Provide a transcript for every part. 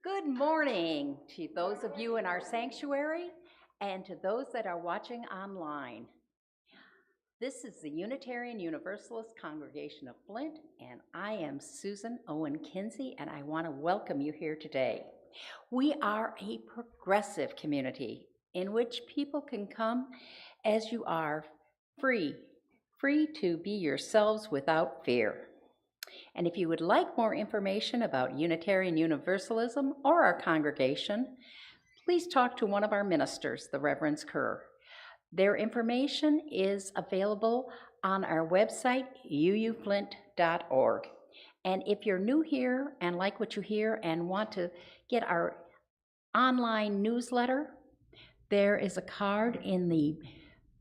Good morning to those of you in our sanctuary and to those that are watching online. This is the Unitarian Universalist congregation of Flint, and I am Susan Owen Kinsey, and I want to welcome you here today. We are a progressive community in which people can come as you are, free to be yourselves without fear. And if you would like more information about Unitarian Universalism or our congregation, please talk to one of our ministers, the Reverend Kerr. Their information is available on our website, uuflint.org. And if you're new here and like what you hear and want to get our online newsletter, there is a card in the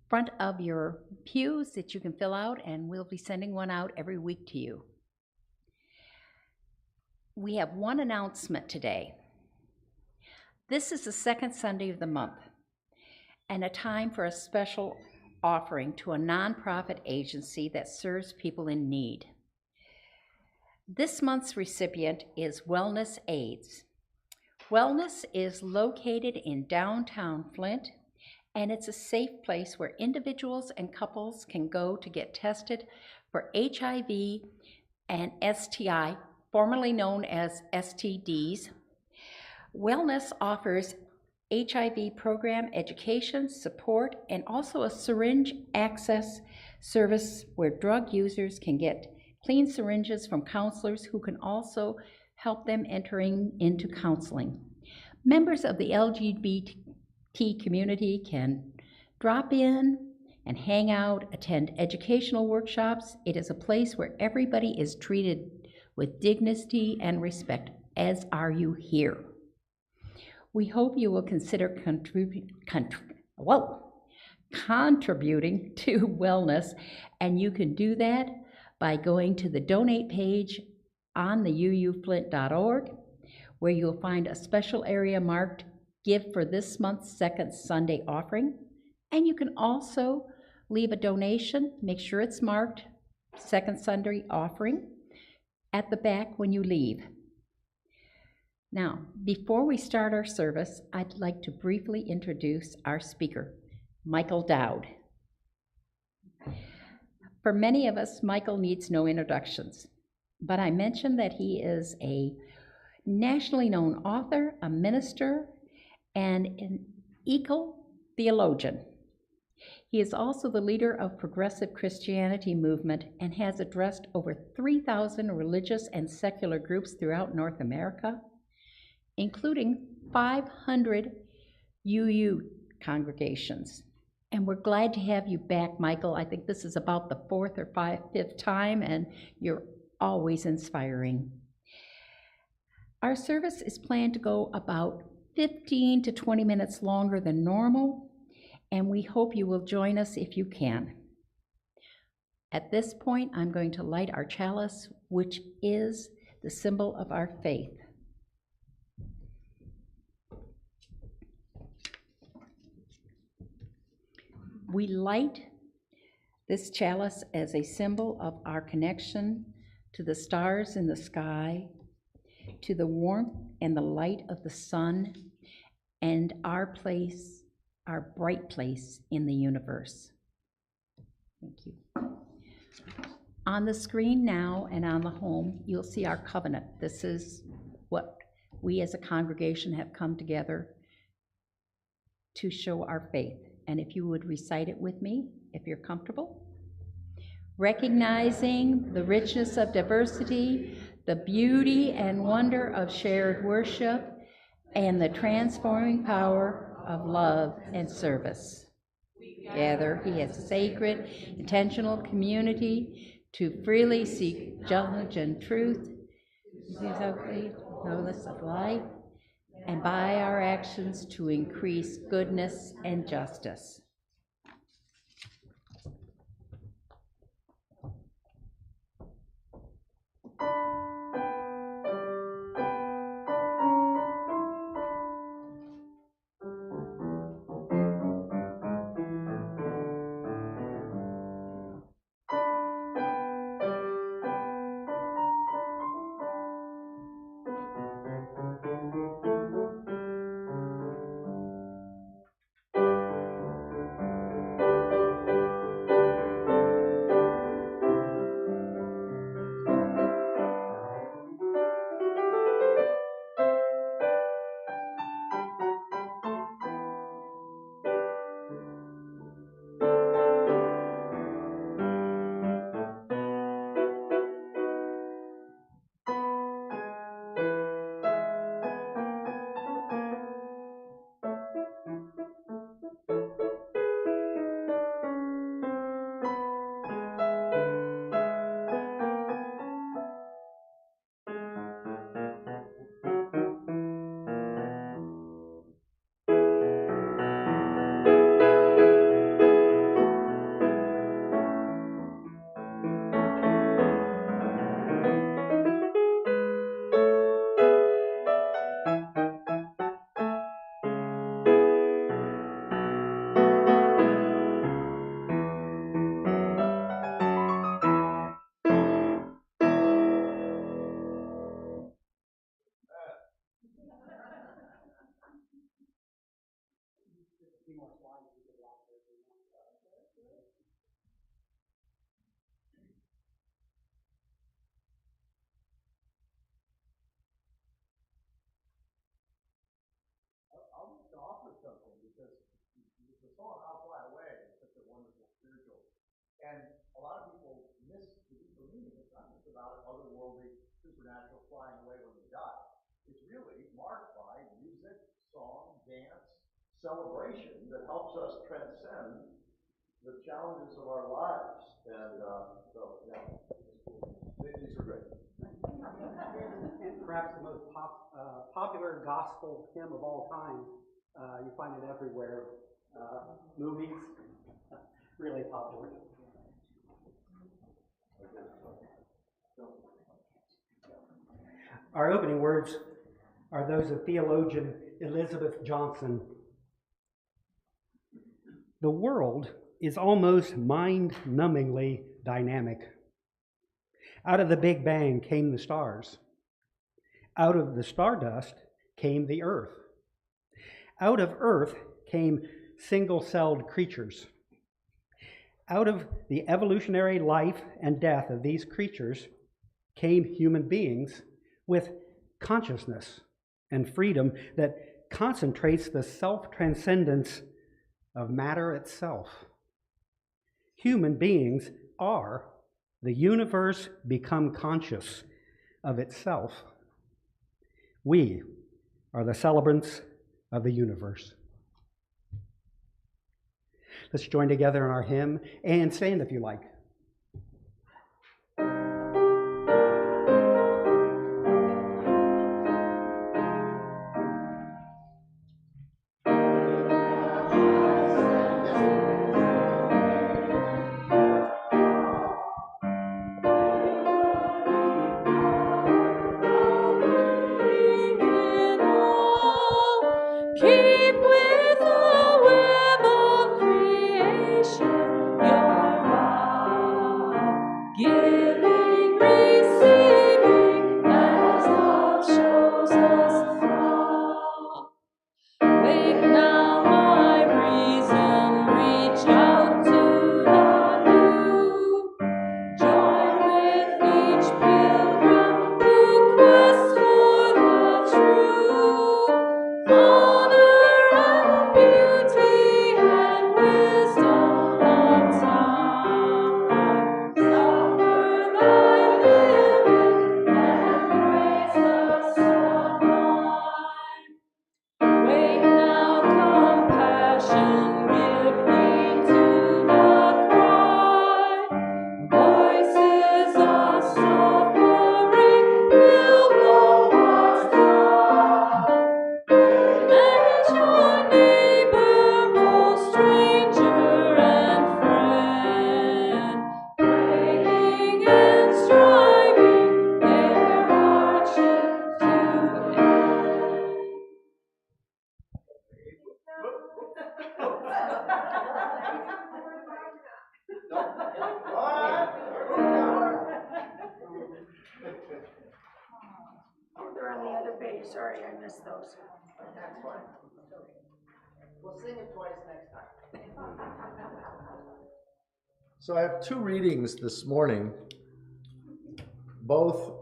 front of your pews that you can fill out, and we'll be sending one out every week to you. We have one announcement today. This is the second Sunday of the month and a time for a special offering to a nonprofit agency that serves people in need. This month's recipient is Wellness AIDS. Wellness is located in downtown Flint, and it's a safe place where individuals and couples can go to get tested for HIV and STI, formerly known as STDs. Wellness offers HIV program education, support, and also a syringe access service where drug users can get clean syringes from counselors who can also help them entering into counseling. Members of the LGBT community can drop in and hang out, attend educational workshops. It is a place where everybody is treated with dignity and respect, as are you here. We hope you will consider contributing to wellness, and you can do that by going to the donate page on the uuflint.org, where you'll find a special area marked Give for this month's second Sunday offering. And you can also leave a donation, make sure it's marked Second Sunday offering, at the back when you leave. Now, before we start our service, I'd like to briefly introduce our speaker, Michael Dowd. For many of us, Michael needs no introductions, but I mentioned that he is a nationally known author, a minister, and an theologian. He is also the leader of progressive Christianity movement and has addressed over 3,000 religious and secular groups throughout North America, including 500 UU congregations. And we're glad to have you back, Michael. I think this is about the fourth or fifth time, and you're always inspiring. Our service is planned to go about 15 to 20 minutes longer than normal, and we hope you will join us if you can. At this point, I'm going to light our chalice, which is the symbol of our faith. We light this chalice as a symbol of our connection to the stars in the sky, to the warmth and the light of the sun, and our place, our bright place in the universe. Thank you. On the screen now and on the home, you'll see our covenant. This is what we as a congregation have come together to show our faith. And if you would recite it with me, if you're comfortable. Recognizing the richness of diversity, the beauty and wonder of shared worship, and the transforming power of love and service. Gather he as a sacred, intentional community to freely seek knowledge and truth, knowledge of life, and by our actions to increase goodness and justice. few more slides we could walk there if you want. I'll just offer something because the song "I'll Fly Away" is such a wonderful spiritual, and a lot of people miss the deeper meaning. It's not just about an otherworldly, supernatural flying away when you die. It's really marked by music, song, dance, celebration that helps us transcend the challenges of our lives. And so, yeah, these are great. And perhaps the most popular gospel hymn of all time. You find it everywhere. Movies, really popular. Our opening words are those of theologian Elizabeth Johnson. The world is almost mind-numbingly dynamic. Out of the Big Bang came the stars. Out of the stardust came the earth. Out of earth came single-celled creatures. Out of the evolutionary life and death of these creatures came human beings with consciousness and freedom that concentrates the self-transcendence of matter itself. Human beings are the universe become conscious of itself. We are the celebrants of the universe. Let's join together in our hymn and stand if you like. They're on the other page. Sorry, I missed those. That's fine. We'll sing it twice next time. So I have two readings this morning, both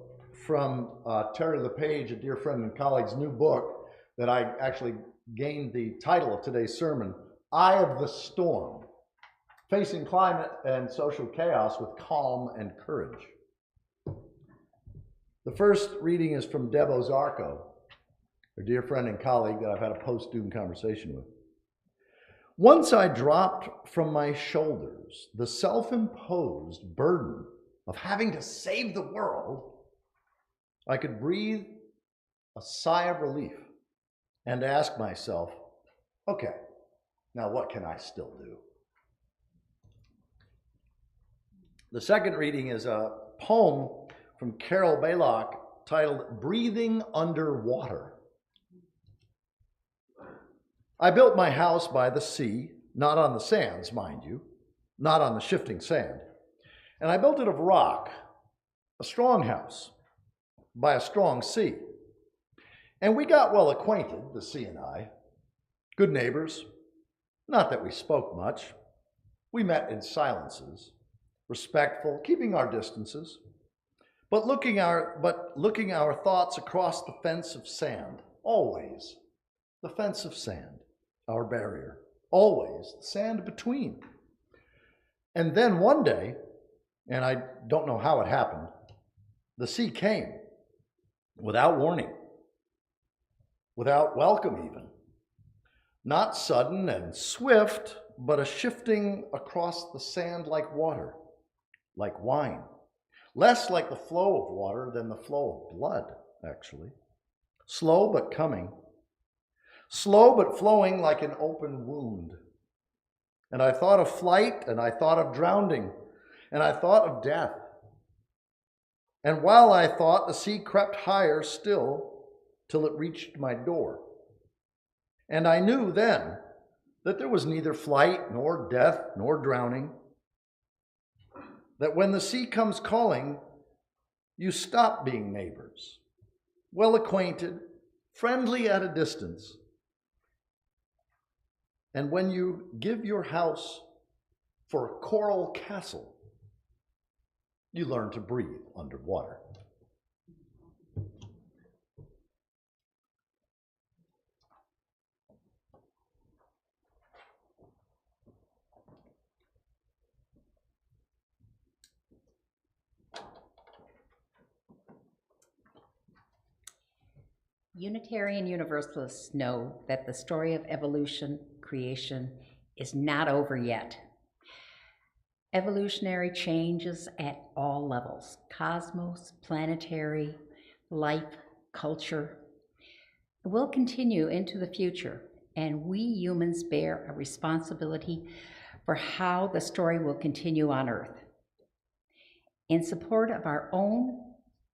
from Terry LePage, a dear friend and colleague's new book that I actually gained the title of today's sermon, Eye of the Storm, Facing Climate and Social Chaos with Calm and Courage. The first reading is from Deb Ozarko, a dear friend and colleague that I've had a post-Doom conversation with. Once I dropped from my shoulders the self-imposed burden of having to save the world, I could breathe a sigh of relief and ask myself, okay, now what can I still do? The second reading is a poem from Carol Baylock titled Breathing Underwater. I built my house by the sea, not on the sands, mind you, not on the shifting sand. And I built it of rock, a strong house, by a strong sea. And we got well acquainted, the sea and I, good neighbors, Not that we spoke much. We met in silences, respectful, keeping our distances, but looking our thoughts across the fence of sand, always the fence of sand, our barrier, always the sand between. And then one day, and I don't know how it happened, the sea came without warning, without welcome even. Not sudden and swift, but a shifting across the sand like water, like wine. Less like the flow of water than the flow of blood, actually. Slow but coming. Slow but flowing like an open wound. And I thought of flight, and I thought of drowning, and I thought of death. And while I thought, the sea crept higher still till it reached my door. And I knew then that there was neither flight, nor death, nor drowning. That when the sea comes calling, you stop being neighbors, well acquainted, friendly at a distance. And when you give your house for a coral castle, you learn to breathe underwater. Unitarian Universalists know that the story of evolution, creation, is not over yet. Evolutionary changes at all levels, cosmos, planetary, life, culture, will continue into the future, and we humans bear a responsibility for how the story will continue on Earth. In support of our own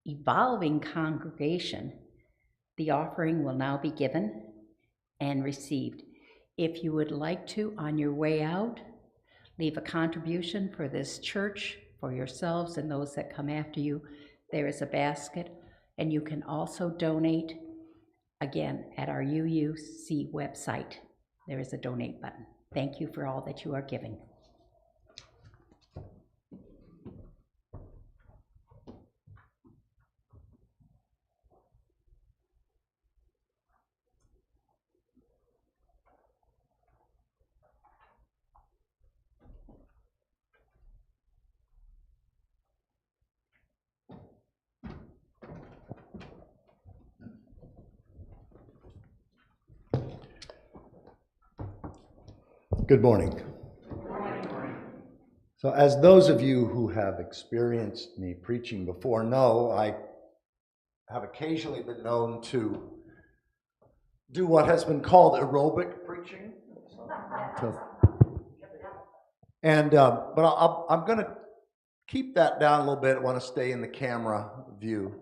evolving congregation, the offering will now be given and received. If you would like to, on your way out, leave a contribution for this church, for yourselves and those that come after you. There is a basket, and you can also donate, again, at our UUC website. There is a donate button. Thank you for all that you are giving. Good morning. So as those of you who have experienced me preaching before know, I have occasionally been known to do what has been called aerobic preaching. But I'm going to keep that down a little bit. I want to stay in the camera view.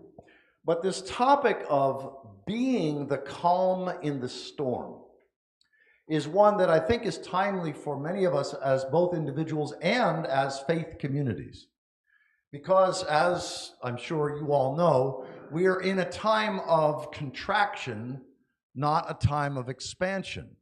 But this topic of being the calm in the storm is one that I think is timely for many of us as both individuals and as faith communities. Because as I'm sure you all know, we are in a time of contraction, not a time of expansion.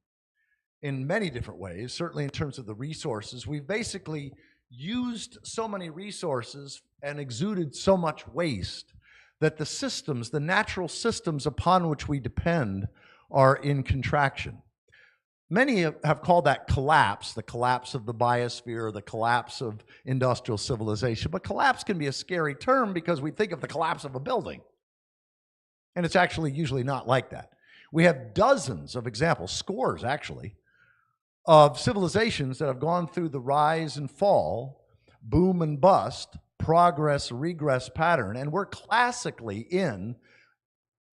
In many different ways, certainly in terms of the resources, we've basically used so many resources and exuded so much waste that the systems, the natural systems upon which we depend, are in contraction. Many have called that collapse, the collapse of the biosphere, the collapse of industrial civilization. But collapse can be a scary term because we think of the collapse of a building. And it's actually usually not like that. We have dozens of examples, scores actually, of civilizations that have gone through the rise and fall, boom and bust, progress, regress pattern. And we're classically in,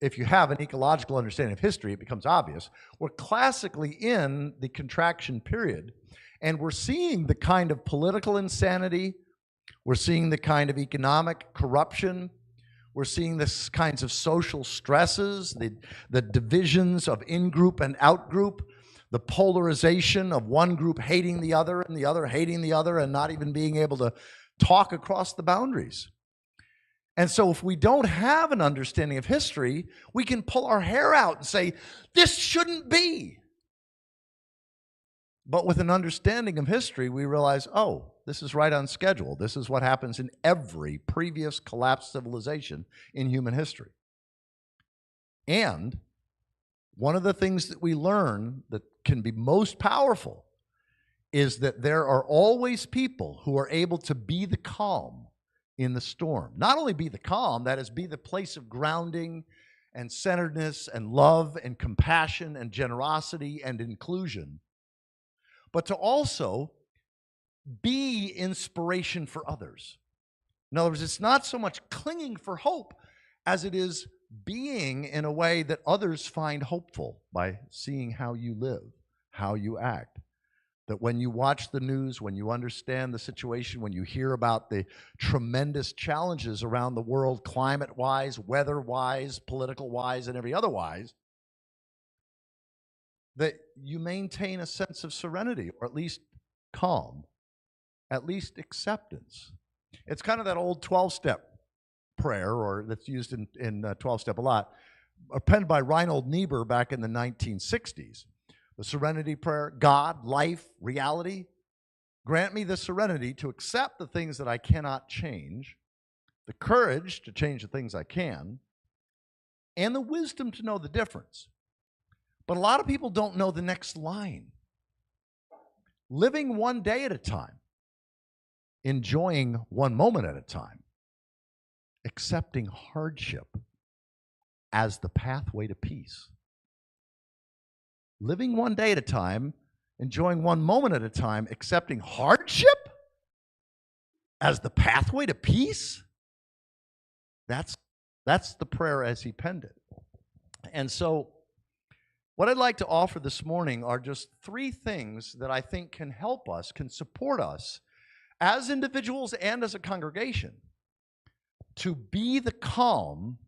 if you have an ecological understanding of history, it becomes obvious. We're classically in the contraction period, and we're seeing the kind of political insanity, we're seeing the kind of economic corruption, we're seeing the kinds of social stresses, the divisions of in-group and out-group, the polarization of one group hating the other and the other hating the other and not even being able to talk across the boundaries. And so if we don't have an understanding of history, we can pull our hair out and say, this shouldn't be. But with an understanding of history, we realize, oh, this is right on schedule. This is what happens in every previous collapsed civilization in human history. And one of the things that we learn that can be most powerful is that there are always people who are able to be the calm in the storm. Not only be the calm, that is, be the place of grounding and centeredness and love and compassion and generosity and inclusion, but to also be inspiration for others. In other words, it's not so much clinging for hope as it is being in a way that others find hopeful by seeing how you live, how you act. That when you watch the news, when you understand the situation, when you hear about the tremendous challenges around the world, climate-wise, weather-wise, political-wise, and every other-wise, that you maintain a sense of serenity, or at least calm, at least acceptance. It's kind of that old 12-step prayer, or that's used in 12-step a lot, penned by Reinhold Niebuhr back in the 1960s. The serenity prayer: God, life, reality, grant me the serenity to accept the things that I cannot change, the courage to change the things I can, and the wisdom to know the difference. But a lot of people don't know the next line. Living one day at a time, enjoying one moment at a time, accepting hardship as the pathway to peace. Living one day at a time, enjoying one moment at a time, accepting hardship as the pathway to peace? That's the prayer as he penned it. And so what I'd like to offer this morning are just 3 things that I think can help us, can support us as individuals and as a congregation to be the calm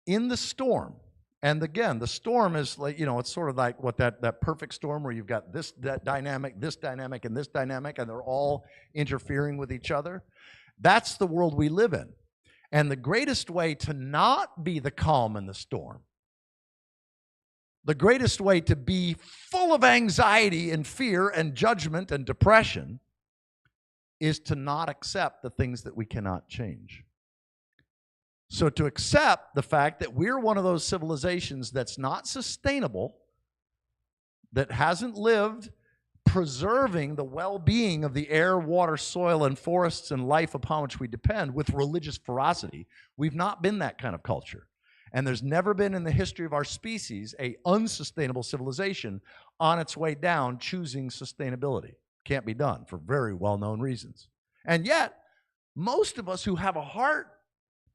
in the storm. And again, the storm is like, it's sort of like what that perfect storm where you've got that dynamic, and this dynamic, and they're all interfering with each other. That's the world we live in. And the greatest way to not be the calm in the storm, the greatest way to be full of anxiety and fear and judgment and depression, is to not accept the things that we cannot change. So to accept the fact that we're one of those civilizations that's not sustainable, that hasn't lived preserving the well-being of the air, water, soil, and forests and life upon which we depend with religious ferocity. We've not been that kind of culture. And there's never been in the history of our species an unsustainable civilization on its way down choosing sustainability. Can't be done for very well-known reasons. And yet, most of us who have a heart,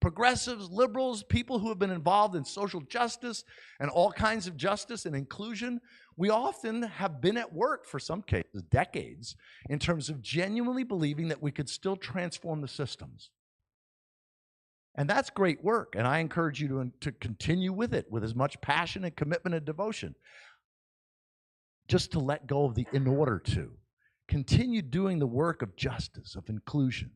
progressives, liberals, people who have been involved in social justice and all kinds of justice and inclusion, we often have been at work for some cases, decades, in terms of genuinely believing that we could still transform the systems. And that's great work, and I encourage you to continue with it with as much passion and commitment and devotion. Just to let go of the in order to. Continue doing the work of justice, of inclusion.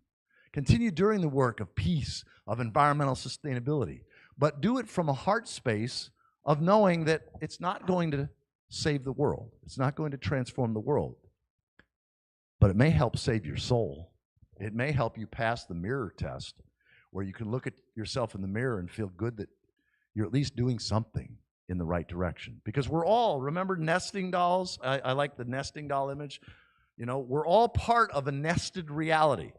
Continue doing the work of peace, of environmental sustainability, but do it from a heart space of knowing that it's not going to save the world. It's not going to transform the world, but it may help save your soul. It may help you pass the mirror test where you can look at yourself in the mirror and feel good that you're at least doing something in the right direction. Because we're all, remember nesting dolls? I like the nesting doll image. We're all part of a nested reality.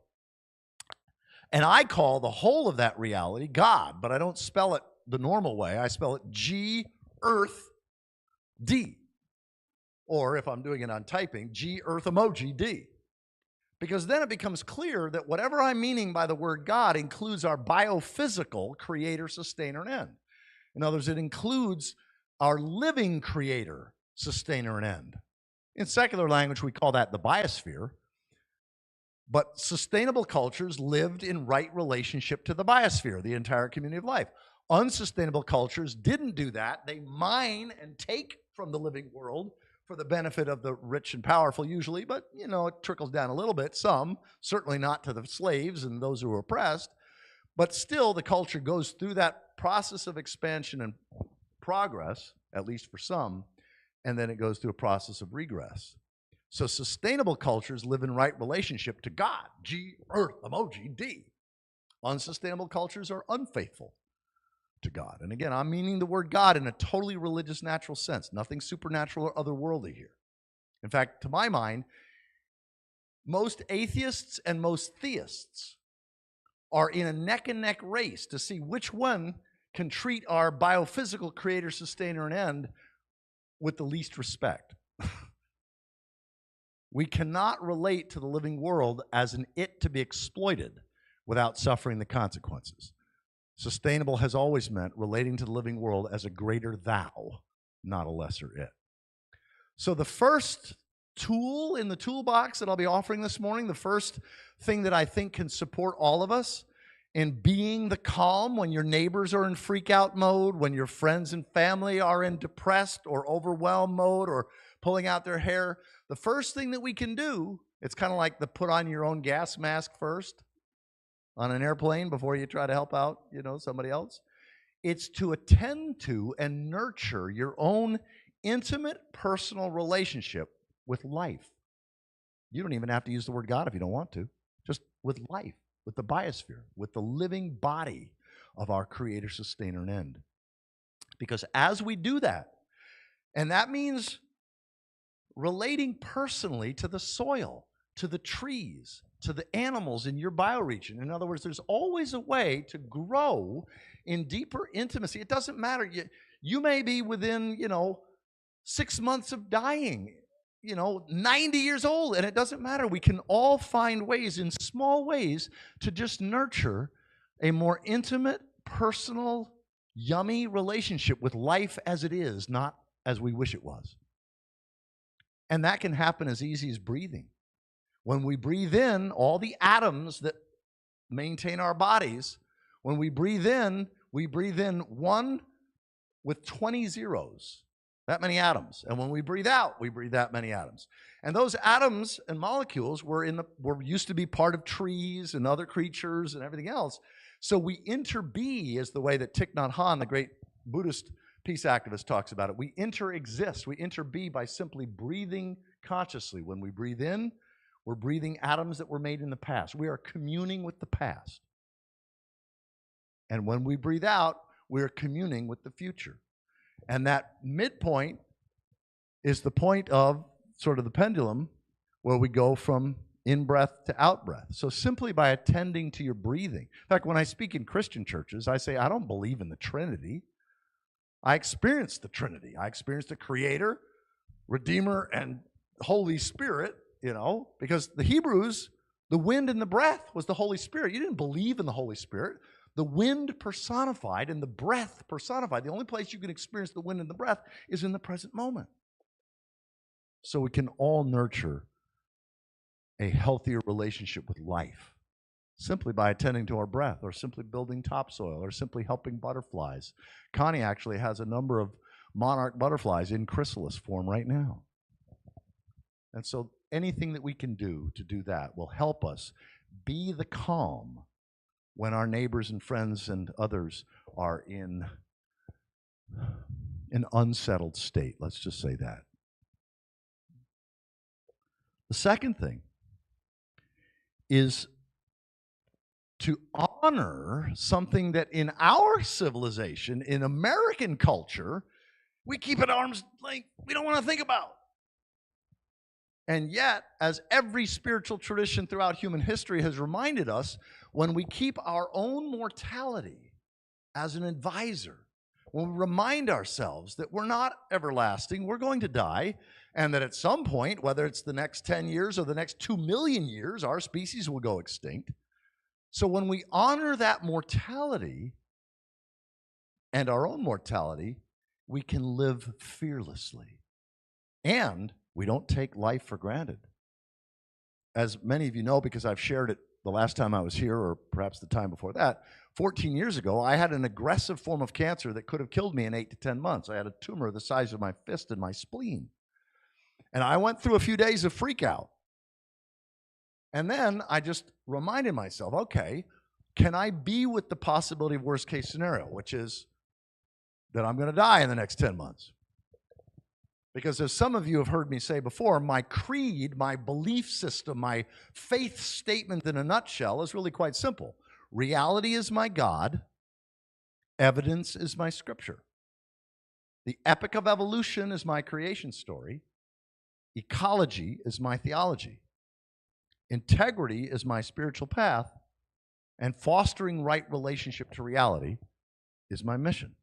And I call the whole of that reality God, but I don't spell it the normal way. I spell it G, Earth, D. Or if I'm doing it on typing, G, Earth, emoji, D. Because then it becomes clear that whatever I'm meaning by the word God includes our biophysical creator, sustainer, and end. In other words, it includes our living creator, sustainer, and end. In secular language, we call that the biosphere. But sustainable cultures lived in right relationship to the biosphere, the entire community of life. Unsustainable cultures didn't do that. They mine and take from the living world for the benefit of the rich and powerful usually, but it trickles down a little bit, some, certainly not to the slaves and those who were oppressed, but still the culture goes through that process of expansion and progress, at least for some, and then it goes through a process of regress. So sustainable cultures live in right relationship to God. G, earth, emoji, D. Unsustainable cultures are unfaithful to God. And again, I'm meaning the word God in a totally religious, natural sense. Nothing supernatural or otherworldly here. In fact, to my mind, most atheists and most theists are in a neck-and-neck race to see which one can treat our biophysical creator, sustainer, and end with the least respect. We cannot relate to the living world as an it to be exploited without suffering the consequences. Sustainable has always meant relating to the living world as a greater thou, not a lesser it. So the first tool in the toolbox that I'll be offering this morning, the first thing that I think can support all of us in being the calm when your neighbors are in freak out mode, when your friends and family are in depressed or overwhelmed mode or pulling out their hair, the first thing that we can do, it's kind of like the put on your own gas mask first on an airplane before you try to help out, somebody else. It's to attend to and nurture your own intimate personal relationship with life. You don't even have to use the word God if you don't want to. Just with life, with the biosphere, with the living body of our creator, sustainer, and end. Because as we do that, and that means relating personally to the soil, to the trees, to the animals in your bioregion. In other words, there's always a way to grow in deeper intimacy. It doesn't matter. You may be within, 6 months of dying, 90 years old, and it doesn't matter. We can all find ways, in small ways, to just nurture a more intimate, personal, yummy relationship with life as it is, not as we wish it was. And that can happen as easy as breathing. When we breathe in, all the atoms that maintain our bodies, when we breathe in one with 20 zeros, that many atoms. And when we breathe out, we breathe that many atoms. And those atoms and molecules were used to be part of trees and other creatures and everything else. So we interbe, is the way that Thich Nhat Hanh, the great Buddhist peace activist, talks about it. We interexist. We interbe by simply breathing consciously. When we breathe in, we're breathing atoms that were made in the past. We are communing with the past. And when we breathe out, we are communing with the future. And that midpoint is the point of sort of the pendulum where we go from in-breath to out-breath. So simply by attending to your breathing. In fact, when I speak in Christian churches, I say, I don't believe in the Trinity. I experienced the Trinity. I experienced the Creator, Redeemer, and Holy Spirit, because the Hebrews, the wind and the breath was the Holy Spirit. You didn't believe in the Holy Spirit. The wind personified and the breath personified. The only place you can experience the wind and the breath is in the present moment. So we can all nurture a healthier relationship with life simply by attending to our breath, or simply building topsoil, or simply helping butterflies. Connie actually has a number of monarch butterflies in chrysalis form right now. And so anything that we can do to do that will help us be the calm when our neighbors and friends and others are in an unsettled state. Let's just say that. The second thing is to honor something that in our civilization, in American culture, we keep at arm's length. We don't want to think about. And yet, as every spiritual tradition throughout human history has reminded us, when we keep our own mortality as an advisor, when we remind ourselves that we're not everlasting, we're going to die, and that at some point, whether it's the next 10 years or the next 2 million years, our species will go extinct. So when we honor that mortality and our own mortality, we can live fearlessly. And we don't take life for granted. As many of you know, because I've shared it the last time I was here, or perhaps the time before that, 14 years ago, I had an aggressive form of cancer that could have killed me in 8 to 10 months. I had a tumor the size of my fist in my spleen. And I went through a few days of freak out. And then I just reminded myself, okay, can I be with the possibility of worst case scenario, which is that I'm going to die in the next 10 months? Because as some of you have heard me say before, my creed, my belief system, my faith statement in a nutshell is really quite simple. Reality is my God. Evidence is my scripture. The epic of evolution is my creation story. Ecology is my theology. Integrity is my spiritual path. And fostering right relationship to reality is my mission.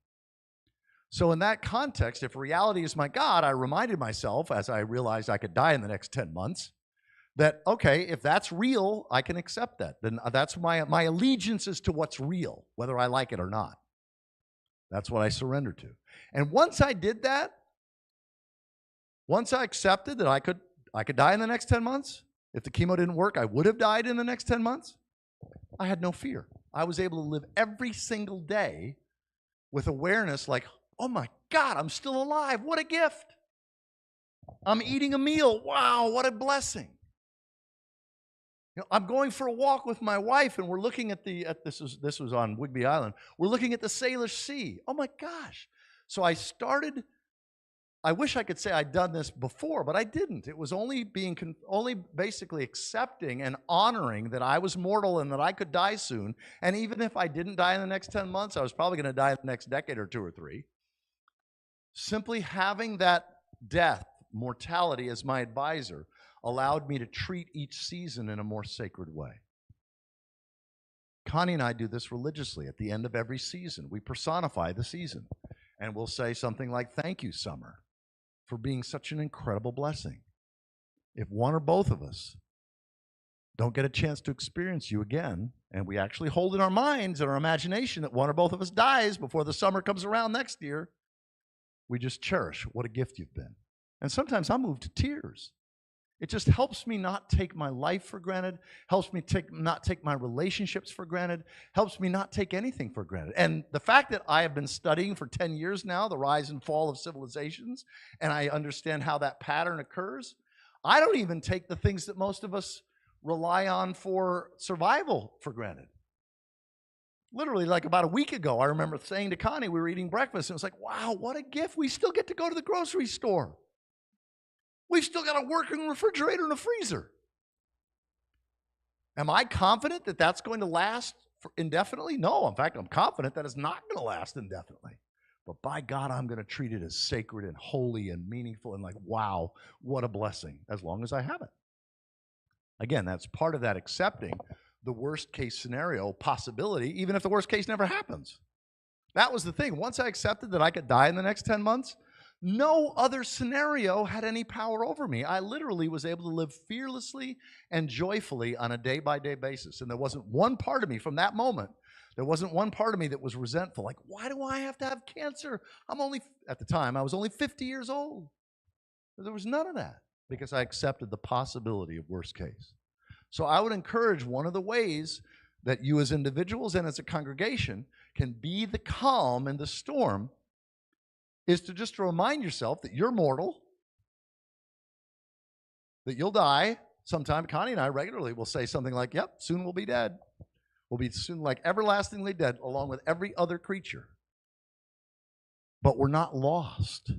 So in that context, if reality is my God, I reminded myself as I realized I could die in the next 10 months that, okay, if that's real, I can accept that. Then that's my allegiance is to what's real, whether I like it or not. That's what I surrendered to. And once I did that, once I accepted that I could die in the next 10 months, if the chemo didn't work, I would have died in the next 10 months, I had no fear. I was able to live every single day with awareness like, oh my God, I'm still alive. What a gift. I'm eating a meal. Wow, what a blessing. You know, I'm going for a walk with my wife and we're looking at this was on Whidbey Island. We're looking at the Salish Sea. Oh my gosh. So I wish I could say I'd done this before, but I didn't. It was only basically accepting and honoring that I was mortal and that I could die soon. And even if I didn't die in the next 10 months, I was probably going to die in the next decade or 2 or 3. Simply having that death, mortality as my advisor allowed me to treat each season in a more sacred way. Connie and I do this religiously at the end of every season. We personify the season and we'll say something like, thank you, summer, for being such an incredible blessing. If one or both of us don't get a chance to experience you again, and we actually hold in our minds and our imagination that one or both of us dies before the summer comes around next year, we just cherish what a gift you've been. And sometimes I'm moved to tears. It just helps me not take my life for granted, helps me not take my relationships for granted, helps me not take anything for granted. And the fact that I have been studying for 10 years now the rise and fall of civilizations, and I understand how that pattern occurs, I don't even take the things that most of us rely on for survival for granted. Literally, like about a week ago, I remember saying to Connie, we were eating breakfast, and it was like, wow, what a gift. We still get to go to the grocery store. We've still got a working refrigerator and a freezer. Am I confident that that's going to last indefinitely? No. In fact, I'm confident that it's not going to last indefinitely. But by God, I'm going to treat it as sacred and holy and meaningful and like, wow, what a blessing, as long as I have it. Again, that's part of that accepting the worst case scenario possibility, even if the worst case never happens. That was the thing. Once I accepted that I could die in the next 10 months, no other scenario had any power over me. I literally was able to live fearlessly and joyfully on a day-by-day basis. And there wasn't one part of me from that moment, there wasn't one part of me that was resentful. Like, why do I have to have cancer? At the time, I was only 50 years old. There was none of that because I accepted the possibility of worst case. So I would encourage one of the ways that you as individuals and as a congregation can be the calm in the storm is to just remind yourself that you're mortal, that you'll die sometime. Connie and I regularly will say something like, yep, soon we'll be dead. We'll be soon like everlastingly dead along with every other creature. But we're not lost.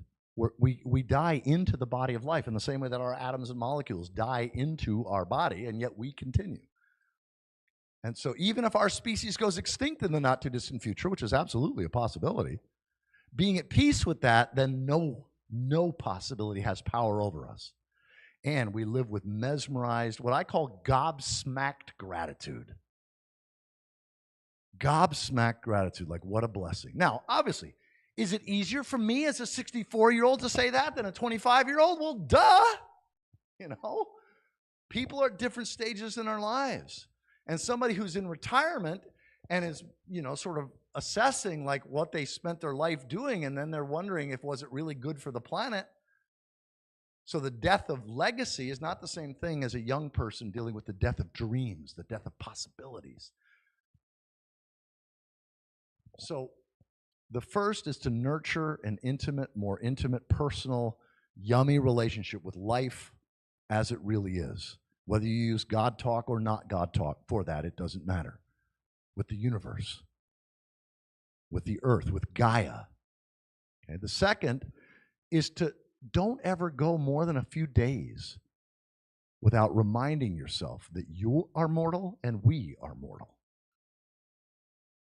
We die into the body of life in the same way that our atoms and molecules die into our body, and yet we continue. And so even if our species goes extinct in the not too distant future, which is absolutely a possibility, being at peace with that, then no possibility has power over us. And we live with mesmerized, what I call gobsmacked gratitude. Gobsmacked gratitude, like what a blessing. Now, obviously, is it easier for me as a 64-year-old to say that than a 25-year-old? Well, duh. You know, people are at different stages in our lives. And somebody who's in retirement and is, you know, sort of assessing like what they spent their life doing, and then they're wondering if was it really good for the planet. So the death of legacy is not the same thing as a young person dealing with the death of dreams, the death of possibilities. So the first is to nurture an intimate, more intimate, personal, yummy relationship with life as it really is. Whether you use God talk or not God talk, for that, it doesn't matter. With the universe, with the earth, with Gaia. Okay? The second is to don't ever go more than a few days without reminding yourself that you are mortal and we are mortal.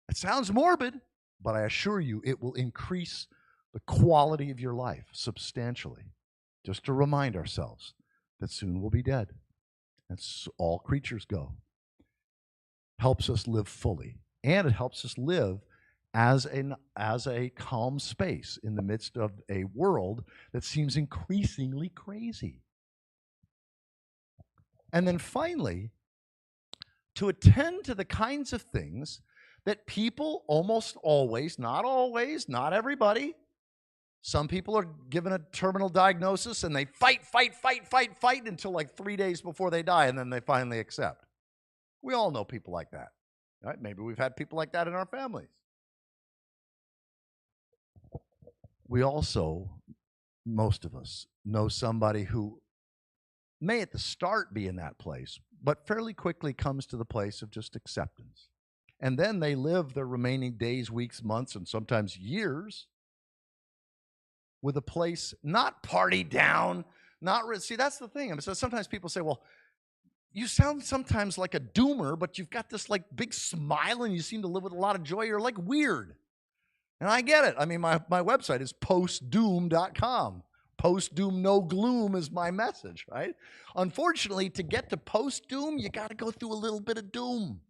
It sounds morbid, but I assure you it will increase the quality of your life substantially, just to remind ourselves that soon we'll be dead. And all creatures go. Helps us live fully, and it helps us live as a calm space in the midst of a world that seems increasingly crazy. And then finally, to attend to the kinds of things that people almost always, not everybody, some people are given a terminal diagnosis and they fight until like 3 days before they die, and then they finally accept. We all know people like that, right? Maybe we've had people like that in our families. We also, most of us, know somebody who may at the start be in that place, but fairly quickly comes to the place of just acceptance. And then they live their remaining days, weeks, months, and sometimes years with a place not party down, see, that's the thing. I mean, so sometimes people say, well, you sound sometimes like a doomer, but you've got this like big smile and you seem to live with a lot of joy. You're like weird. And I get it. I mean, my website is postdoom.com. Post-doom, no gloom is my message, right? Unfortunately, to get to post-doom, you got to go through a little bit of doom.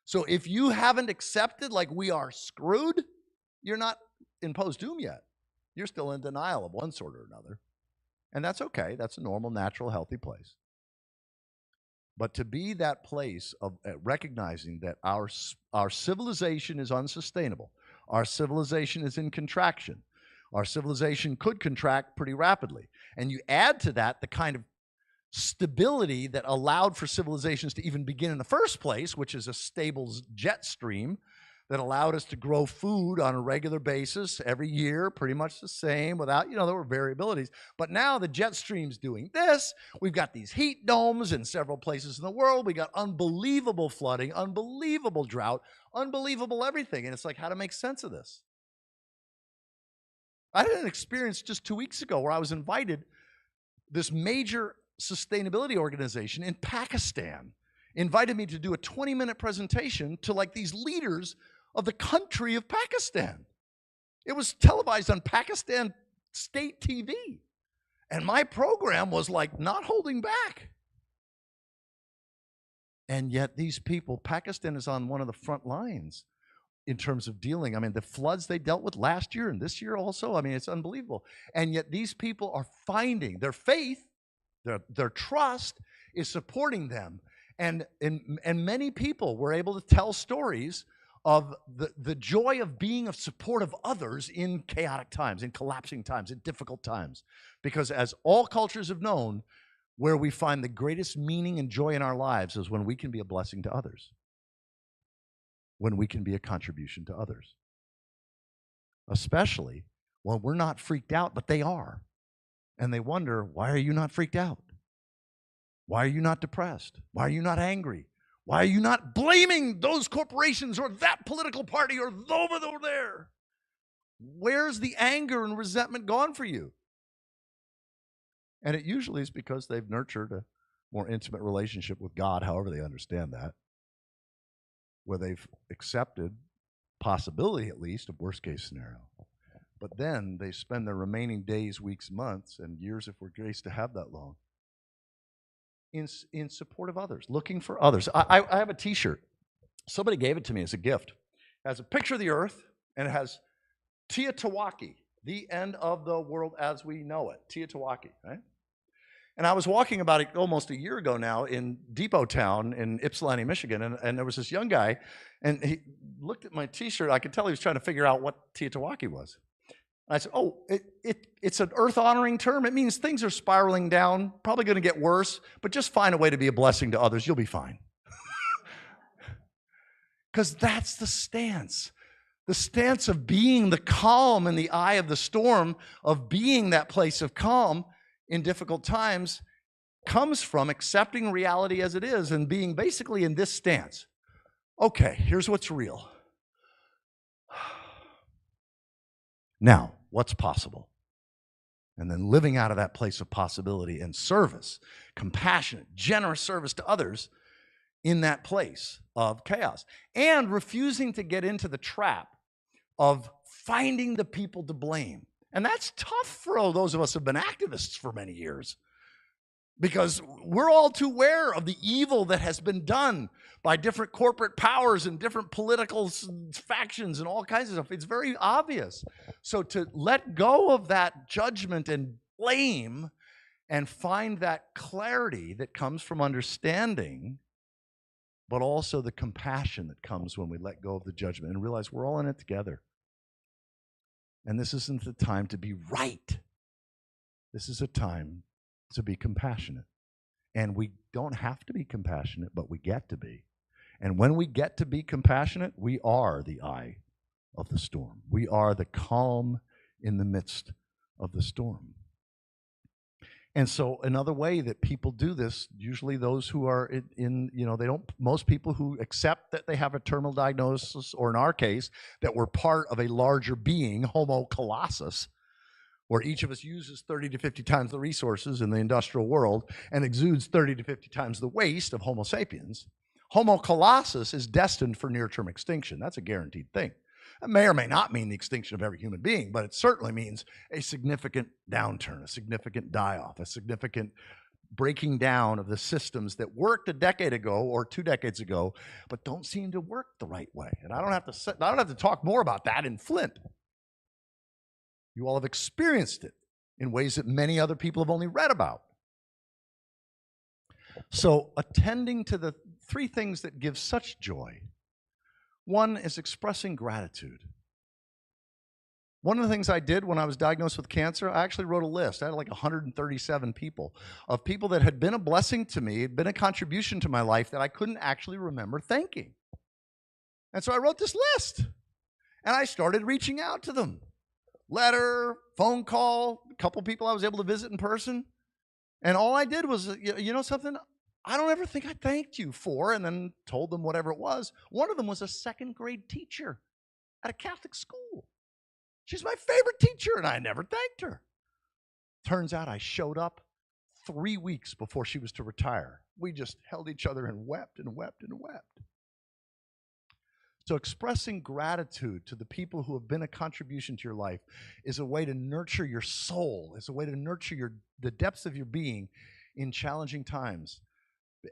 So if you haven't accepted like we are screwed, you're not in post-doom yet. You're still in denial of one sort or another. And that's okay. That's a normal, natural, healthy place. But to be that place of recognizing that our civilization is unsustainable, our civilization is in contraction, our civilization could contract pretty rapidly, and you add to that the kind of stability that allowed for civilizations to even begin in the first place, which is a stable jet stream that allowed us to grow food on a regular basis every year, pretty much the same without, there were variabilities. But now the jet stream's doing this. We've got these heat domes in several places in the world. We got unbelievable flooding, unbelievable drought, unbelievable everything. And it's like, how to make sense of this? I had an experience just 2 weeks ago where I was invited, this major sustainability organization in Pakistan invited me to do a 20-minute presentation to like these leaders of the country of Pakistan. It was televised on Pakistan state TV. And my program was like not holding back. And yet these people, Pakistan is on one of the front lines in terms of dealing. I mean, the floods they dealt with last year and this year also, I mean, it's unbelievable. And yet these people are finding their faith, their trust is supporting them. And many people were able to tell stories of the joy of being of support of others in chaotic times, in collapsing times, in difficult times. Because as all cultures have known, where we find the greatest meaning and joy in our lives is when we can be a blessing to others, when we can be a contribution to others. Especially when we're not freaked out, but they are. And they wonder, why are you not freaked out? Why are you not depressed? Why are you not angry? Why are you not blaming those corporations or that political party or over there? Where's the anger and resentment gone for you? And it usually is because they've nurtured a more intimate relationship with God, however they understand that, where they've accepted possibility, at least, of worst case scenario. But then they spend their remaining days, weeks, months, and years, if we're graced to have that long, in support of others, looking for others. I have a T-shirt. Somebody gave it to me as a gift. It has a picture of the earth, and it has Teotihuacan, the end of the world as we know it, Teotihuacan, right? And I was walking about almost a year ago now in Depot Town in Ypsilanti, Michigan, and there was this young guy, and he looked at my T-shirt. I could tell he was trying to figure out what Teotihuacan was. I said, oh, it's an earth-honoring term. It means things are spiraling down, probably going to get worse, but just find a way to be a blessing to others. You'll be fine. Because that's the stance. The stance of being the calm in the eye of the storm, of being that place of calm in difficult times, comes from accepting reality as it is and being basically in this stance. Okay, here's what's real. Now, what's possible? and then living out of that place of possibility and service, compassionate, generous service to others in that place of chaos, and refusing to get into the trap of finding the people to blame. And that's tough for all those of us who have been activists for many years, because we're all too aware of the evil that has been done by different corporate powers and different political factions and all kinds of stuff. It's very obvious. So to let go of that judgment and blame and find that clarity that comes from understanding, but also the compassion that comes when we let go of the judgment and realize we're all in it together. And this isn't the time to be right. This is a time to be compassionate. And we don't have to be compassionate, but we get to be. And when we get to be compassionate, we are the eye of the storm. We are the calm in the midst of the storm. And so another way that people do this, usually those who are most people who accept that they have a terminal diagnosis, or in our case, that we're part of a larger being, Homo colossus, where each of us uses 30 to 50 times the resources in the industrial world and exudes 30 to 50 times the waste of Homo sapiens. Homo colossus is destined for near-term extinction. That's a guaranteed thing. It may or may not mean the extinction of every human being, but it certainly means a significant downturn, a significant die-off, a significant breaking down of the systems that worked a decade ago or 2 decades ago, but don't seem to work the right way. And I don't have to talk more about that in Flint. You all have experienced it in ways that many other people have only read about. So attending to the 3 things that give such joy. One is expressing gratitude. One of the things I did when I was diagnosed with cancer, I actually wrote a list. I had like 137 people that had been a blessing to me, been a contribution to my life that I couldn't actually remember thanking. And so I wrote this list, and I started reaching out to them. Letter, phone call, a couple people I was able to visit in person. And all I did was, you know something? I don't ever think I thanked you for, and then told them whatever it was. One of them was a 2nd grade teacher at a Catholic school. She's my favorite teacher, and I never thanked her. Turns out I showed up 3 weeks before she was to retire. We just held each other and wept and wept and wept. So expressing gratitude to the people who have been a contribution to your life is a way to nurture your soul, is a way to nurture the depths of your being in challenging times.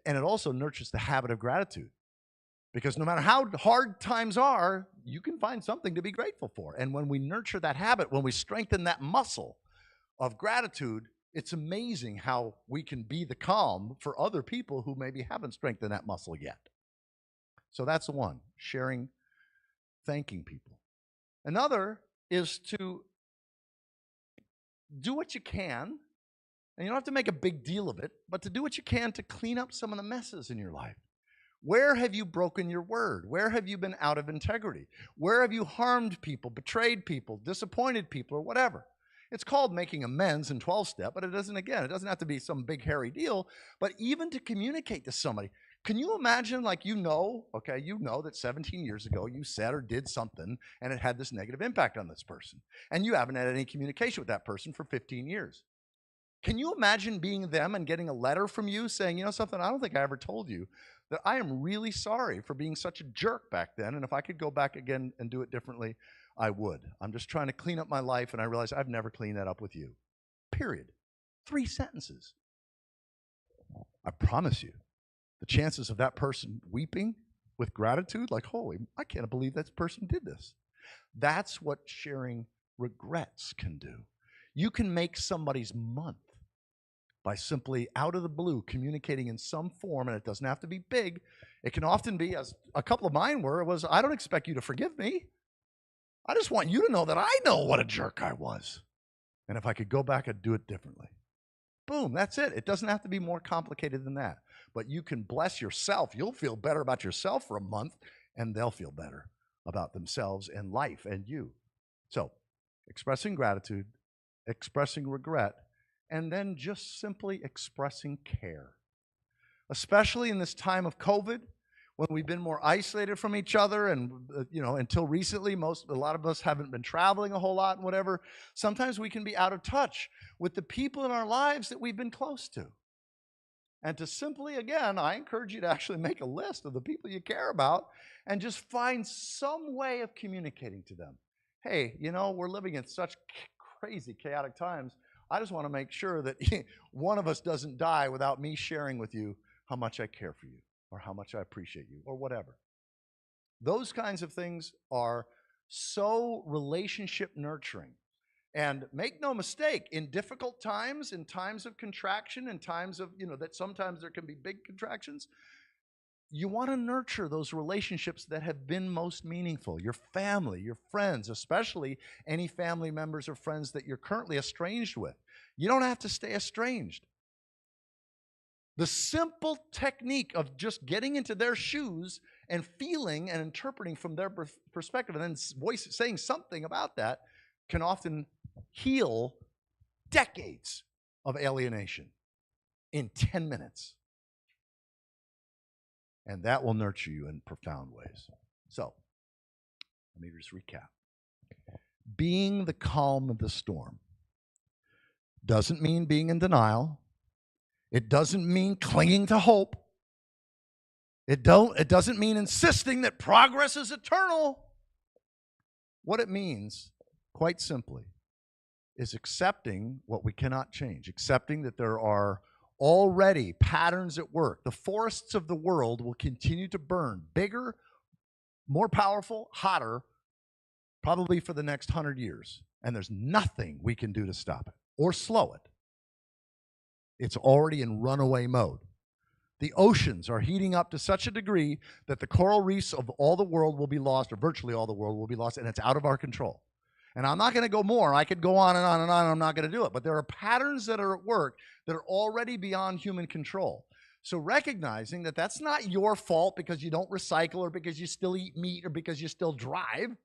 And it also nurtures the habit of gratitude. Because no matter how hard times are, you can find something to be grateful for. And when we nurture that habit, when we strengthen that muscle of gratitude, it's amazing how we can be the calm for other people who maybe haven't strengthened that muscle yet. So that's one, sharing, thanking people. Another is to do what you can, and you don't have to make a big deal of it, but to do what you can to clean up some of the messes in your life. Where have you broken your word? Where have you been out of integrity? Where have you harmed people, betrayed people, disappointed people, or whatever? It's called making amends in 12-step, but it doesn't have to be some big hairy deal, but even to communicate to somebody. Can you imagine, you know that 17 years ago you said or did something and it had this negative impact on this person, and you haven't had any communication with that person for 15 years. Can you imagine being them and getting a letter from you saying, you know something, I don't think I ever told you that I am really sorry for being such a jerk back then, and if I could go back again and do it differently, I would. I'm just trying to clean up my life, and I realize I've never cleaned that up with you. Period. 3 sentences. I promise you, the chances of that person weeping with gratitude, holy, I can't believe that person did this. That's what sharing regrets can do. You can make somebody's month by simply out of the blue communicating in some form, and it doesn't have to be big. It can often be, as a couple of mine were, I don't expect you to forgive me. I just want you to know that I know what a jerk I was. And if I could go back, I'd do it differently. Boom, that's it. It doesn't have to be more complicated than that. But you can bless yourself. You'll feel better about yourself for a month, and they'll feel better about themselves and life and you. So, expressing gratitude, expressing regret, and then just simply expressing care. Especially in this time of COVID, when we've been more isolated from each other, and until recently, a lot of us haven't been traveling a whole lot and whatever, sometimes we can be out of touch with the people in our lives that we've been close to. And to simply, again, I encourage you to actually make a list of the people you care about and just find some way of communicating to them. Hey, we're living in such crazy, chaotic times. I just want to make sure that one of us doesn't die without me sharing with you how much I care for you, or how much I appreciate you, or whatever. Those kinds of things are so relationship nurturing. And make no mistake, in difficult times, in times of contraction, in times of, that sometimes there can be big contractions, you want to nurture those relationships that have been most meaningful. Your family, your friends, especially any family members or friends that you're currently estranged with. You don't have to stay estranged. The simple technique of just getting into their shoes and feeling and interpreting from their perspective and then saying something about that can often heal decades of alienation in 10 minutes. And that will nurture you in profound ways. So, let me just recap. Being the calm of the storm doesn't mean being in denial. It doesn't mean clinging to hope. It doesn't mean insisting that progress is eternal. What it means, quite simply, is accepting what we cannot change, accepting that there are already patterns at work. The forests of the world will continue to burn bigger, more powerful, hotter, probably for the next 100 years. And there's nothing we can do to stop it or slow it. It's already in runaway mode. The oceans are heating up to such a degree that the coral reefs of all the world will be lost, or virtually all the world will be lost, and it's out of our control. And I'm not going to go more. I could go on and on and on. I'm not going to do it. But there are patterns that are at work that are already beyond human control. So recognizing that that's not your fault because you don't recycle, or because you still eat meat, or because you still drive.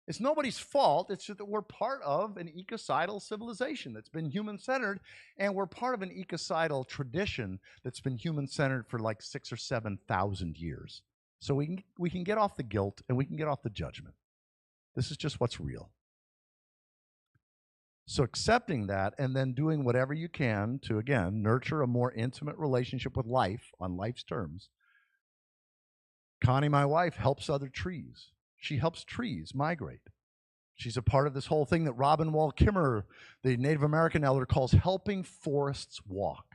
It's nobody's fault. It's just that we're part of an ecocidal civilization that's been human-centered, and we're part of an ecocidal tradition that's been human-centered for like 6,000 or 7,000 years. So we can get off the guilt and we can get off the judgment. This is just what's real. So accepting that and then doing whatever you can to, again, nurture a more intimate relationship with life on life's terms. Connie, my wife, helps other trees. She helps trees migrate. She's a part of this whole thing that Robin Wall Kimmerer, the Native American elder, calls helping forests walk.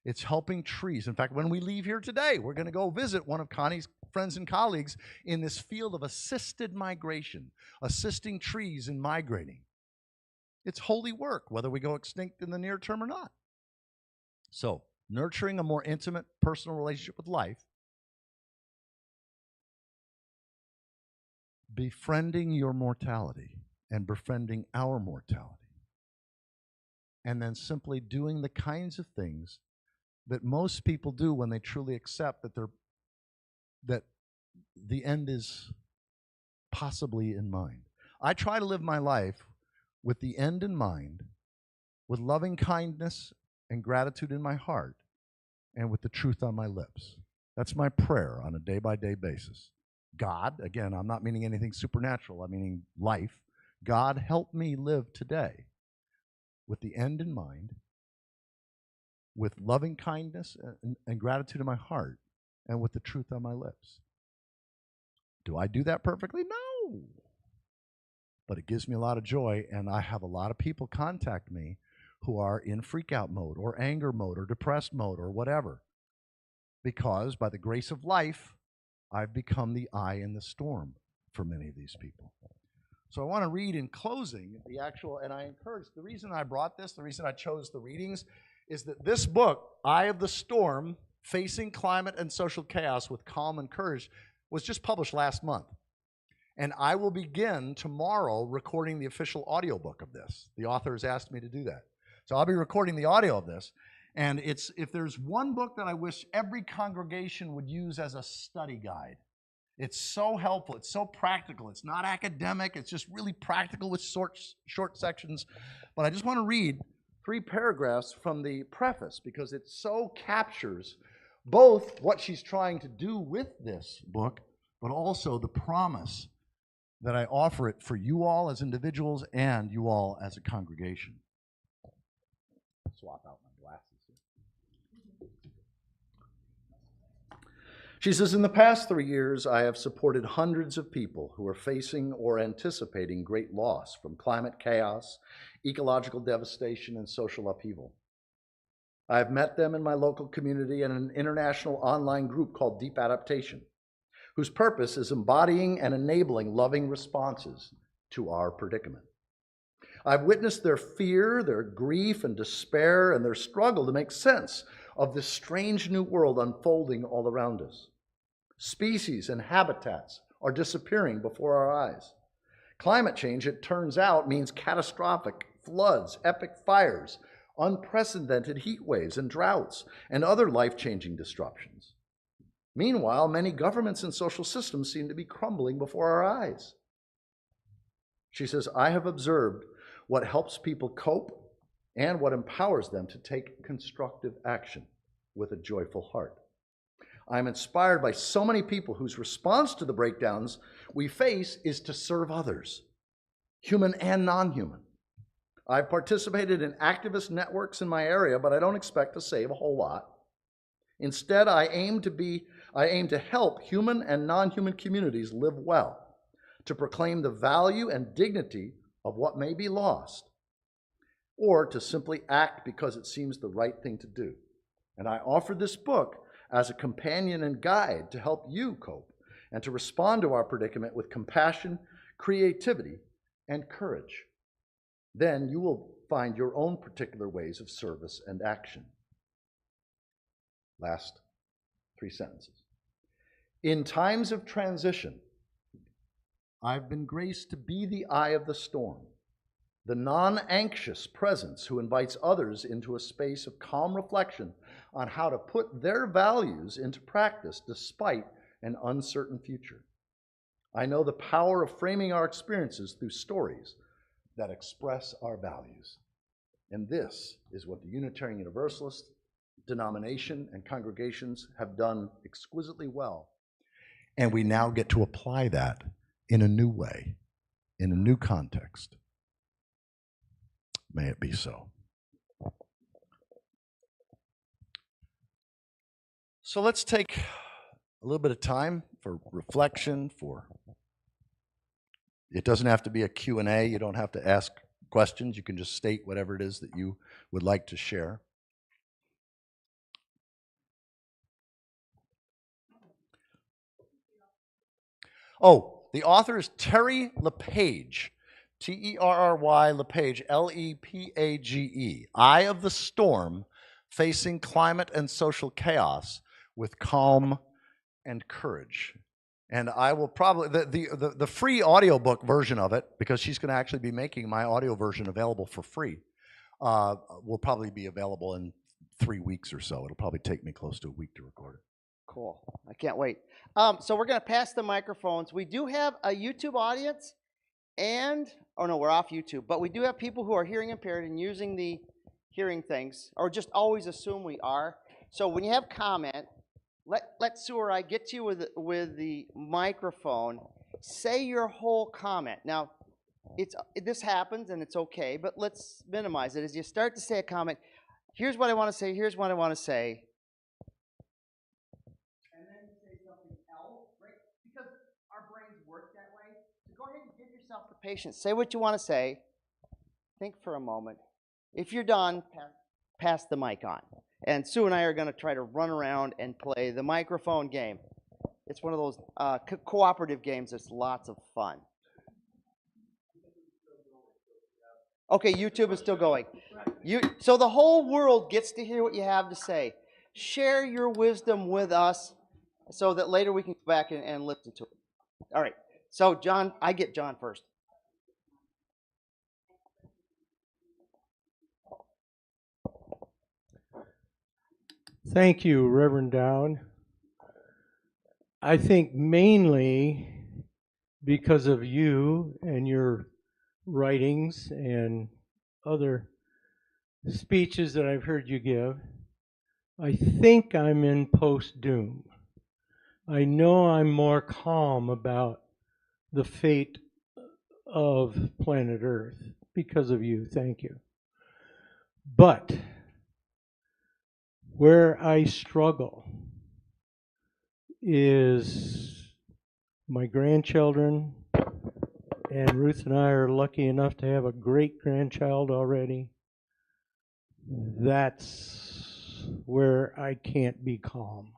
It's helping trees. In fact, when we leave here today, we're going to go visit one of Connie's friends and colleagues in this field of assisted migration, assisting trees in migrating. It's holy work, whether we go extinct in the near term or not. So, nurturing a more intimate personal relationship with life, befriending your mortality and befriending our mortality, and then simply doing the kinds of things that most people do when they truly accept that the end is possibly in mind. I try to live my life with the end in mind, with loving kindness and gratitude in my heart, and with the truth on my lips. That's my prayer on a day-by-day basis. God, again, I'm not meaning anything supernatural, I'm meaning life. God, help me live today with the end in mind, with loving kindness and gratitude in my heart, and with the truth on my lips. Do I do that perfectly? No. But it gives me a lot of joy, and I have a lot of people contact me who are in freak-out mode, or anger mode, or depressed mode, or whatever. Because by the grace of life, I've become the eye in the storm for many of these people. So I want to read in closing the actual, and I encourage, the reason I brought this, the reason I chose the readings, is that this book, Eye of the Storm, Facing Climate and Social Chaos with Calm and Courage, was just published last month. And I will begin tomorrow recording the official audiobook of this. The author has asked me to do that. So I'll be recording the audio of this. And if there's one book that I wish every congregation would use as a study guide, it's so helpful, it's so practical, it's not academic, it's just really practical with short sections. But I just want to read 3 paragraphs from the preface because it so captures both what she's trying to do with this book, but also the promise that I offer it for you all as individuals and you all as a congregation. Swap out my glasses here. She says, in the past 3 years, I have supported hundreds of people who are facing or anticipating great loss from climate chaos, ecological devastation, and social upheaval. I have met them in my local community and an international online group called Deep Adaptation, whose purpose is embodying and enabling loving responses to our predicament. I've witnessed their fear, their grief and despair, and their struggle to make sense of this strange new world unfolding all around us. Species and habitats are disappearing before our eyes. Climate change, it turns out, means catastrophic floods, epic fires, unprecedented heat waves and droughts, and other life-changing disruptions. Meanwhile, many governments and social systems seem to be crumbling before our eyes. She says, I have observed what helps people cope and what empowers them to take constructive action with a joyful heart. I'm inspired by so many people whose response to the breakdowns we face is to serve others, human and non-human. I've participated in activist networks in my area, but I don't expect to save a whole lot. Instead, I aim to help human and non-human communities live well, to proclaim the value and dignity of what may be lost, or to simply act because it seems the right thing to do. And I offer this book as a companion and guide to help you cope and to respond to our predicament with compassion, creativity, and courage. Then you will find your own particular ways of service and action. Last 3 sentences. In times of transition, I've been graced to be the eye of the storm, the non-anxious presence who invites others into a space of calm reflection on how to put their values into practice despite an uncertain future. I know the power of framing our experiences through stories that express our values. And this is what the Unitarian Universalist denomination and congregations have done exquisitely well. And we now get to apply that in a new way, in a new context. May it be so. So let's take a little bit of time for reflection, it doesn't have to be a Q&A. You don't have to ask questions. You can just state whatever it is that you would like to share. Oh, the author is Terry LePage, Terry LePage, Lepage, Eye of the Storm, Facing Climate and Social Chaos with Calm and Courage. And I will probably, the free audiobook version of it, because she's going to actually be making my audio version available for free, will probably be available in 3 weeks or so. It'll probably take me close to a week to record it. Cool. I can't wait. So we're going to pass the microphones. We do have a YouTube audience and, oh no, we're off YouTube, but we do have people who are hearing impaired and using the hearing things, or just always assume we are. So when you have comment, let Sue or I get to you with the microphone. Say your whole comment. Now, this happens and it's okay, but let's minimize it. As you start to say a comment, here's what I want to say, here's what I want to say. And then say something else, right? Because our brains work that way. So go ahead and give yourself the patience. Say what you want to say. Think for a moment. If you're done, pass the mic on. And Sue and I are going to try to run around and play the microphone game. It's one of those cooperative games that's lots of fun. Okay, YouTube is still going. So the whole world gets to hear what you have to say. Share your wisdom with us so that later we can go back and listen to it. All right. So John, I get John first. Thank you, Reverend Dowd. I think mainly because of you and your writings and other speeches that I've heard you give, I think I'm in post-doom. I know I'm more calm about the fate of planet Earth because of you. Thank you. But where I struggle is my grandchildren, and Ruth and I are lucky enough to have a great grandchild already. That's where I can't be calm.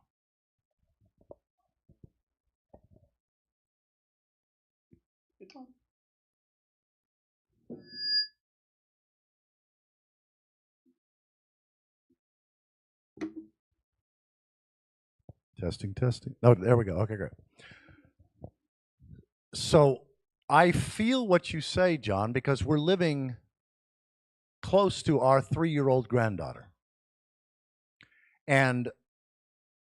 Testing, testing. Oh, there we go. Okay, great. So I feel what you say, John, because we're living close to our 3-year-old granddaughter. And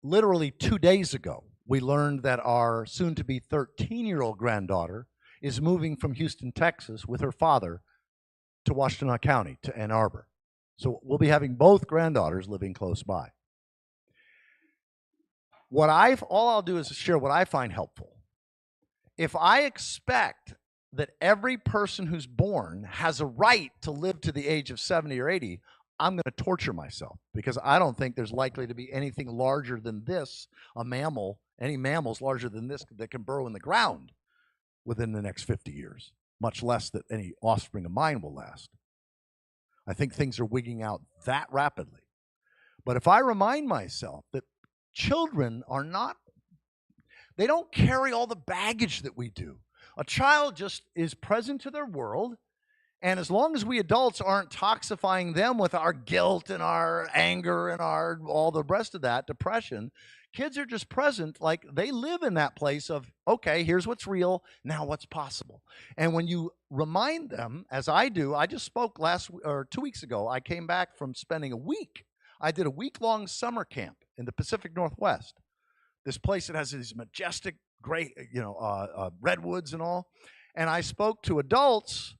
literally 2 days ago, we learned that our soon-to-be 13-year-old granddaughter is moving from Houston, Texas with her father to Washtenaw County, to Ann Arbor. So we'll be having both granddaughters living close by. All I'll do is share what I find helpful. If I expect that every person who's born has a right to live to the age of 70 or 80, I'm going to torture myself, because I don't think there's likely to be anything larger than this, a mammal, any mammals larger than this that can burrow in the ground within the next 50 years, much less that any offspring of mine will last. I think things are wigging out that rapidly. But if I remind myself that children are not, they don't carry all the baggage that we do. A child just is present to their world, and as long as we adults aren't toxifying them with our guilt and our anger and our all the rest of that, depression, kids are just present, like they live in that place of, okay, here's what's real, now what's possible. And when you remind them, as I do, I just spoke 2 weeks ago, I came back from spending a week. I did a week-long summer camp in the Pacific Northwest. This place that has these majestic, great, redwoods and all. And I spoke to adults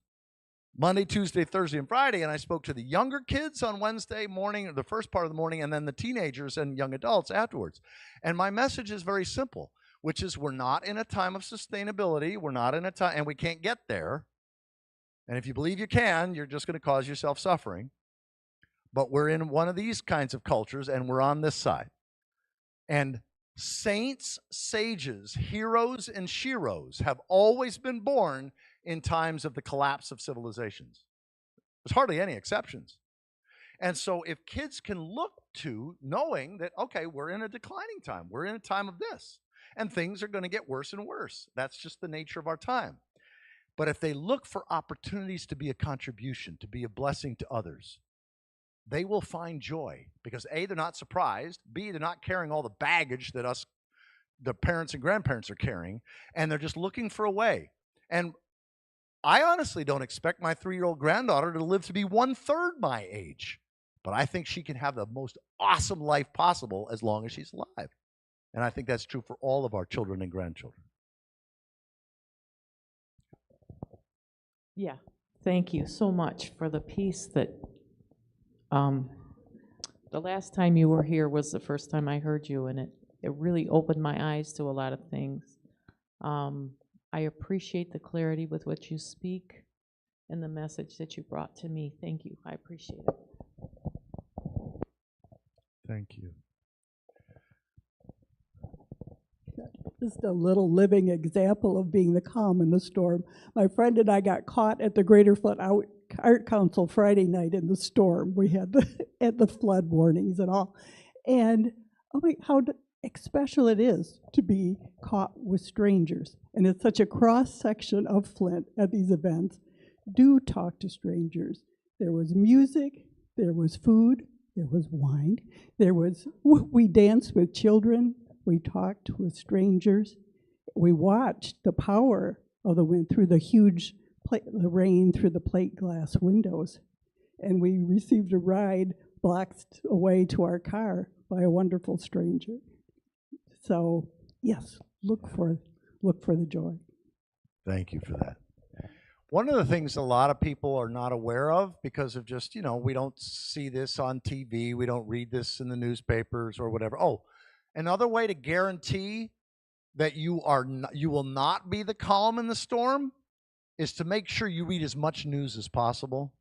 Monday, Tuesday, Thursday, and Friday, and I spoke to the younger kids on Wednesday morning, or the first part of the morning, and then the teenagers and young adults afterwards. And my message is very simple, which is we're not in a time of sustainability. We're not in a time, and we can't get there. And if you believe you can, you're just going to cause yourself suffering. But we're in one of these kinds of cultures, and we're on this side. And saints, sages, heroes, and sheroes have always been born in times of the collapse of civilizations. There's hardly any exceptions. And so if kids can look to knowing that, okay, we're in a declining time, we're in a time of this, and things are going to get worse and worse. That's just the nature of our time. But if they look for opportunities to be a contribution, to be a blessing to others, they will find joy, because A, they're not surprised, B, they're not carrying all the baggage that us, the parents and grandparents, are carrying, and they're just looking for a way. And I honestly don't expect my 3-year-old granddaughter to live to be 1/3 my age, but I think she can have the most awesome life possible as long as she's alive. And I think that's true for all of our children and grandchildren. Yeah, thank you so much for the piece that the last time you were here was the first time I heard you, and it really opened my eyes to a lot of things. I appreciate the clarity with which you speak and the message that you brought to me. Thank you. I appreciate it. Thank you. Just a little living example of being the calm in the storm. My friend and I got caught at the Greater Flint Art Council Friday night in the storm. We had the flood warnings and all. And oh my, how special it is to be caught with strangers. And it's such a cross section of Flint at these events. Do talk to strangers. There was music, there was food, there was wine, we danced with children, we talked with strangers. We watched the power of the wind through the huge the rain through the plate glass windows. And we received a ride blocks away to our car by a wonderful stranger. So yes, look for the joy. Thank you for that. One of the things a lot of people are not aware of because of just, we don't see this on TV, we don't read this in the newspapers or whatever. Oh, another way to guarantee that you will not be the calm in the storm is to make sure you read as much news as possible.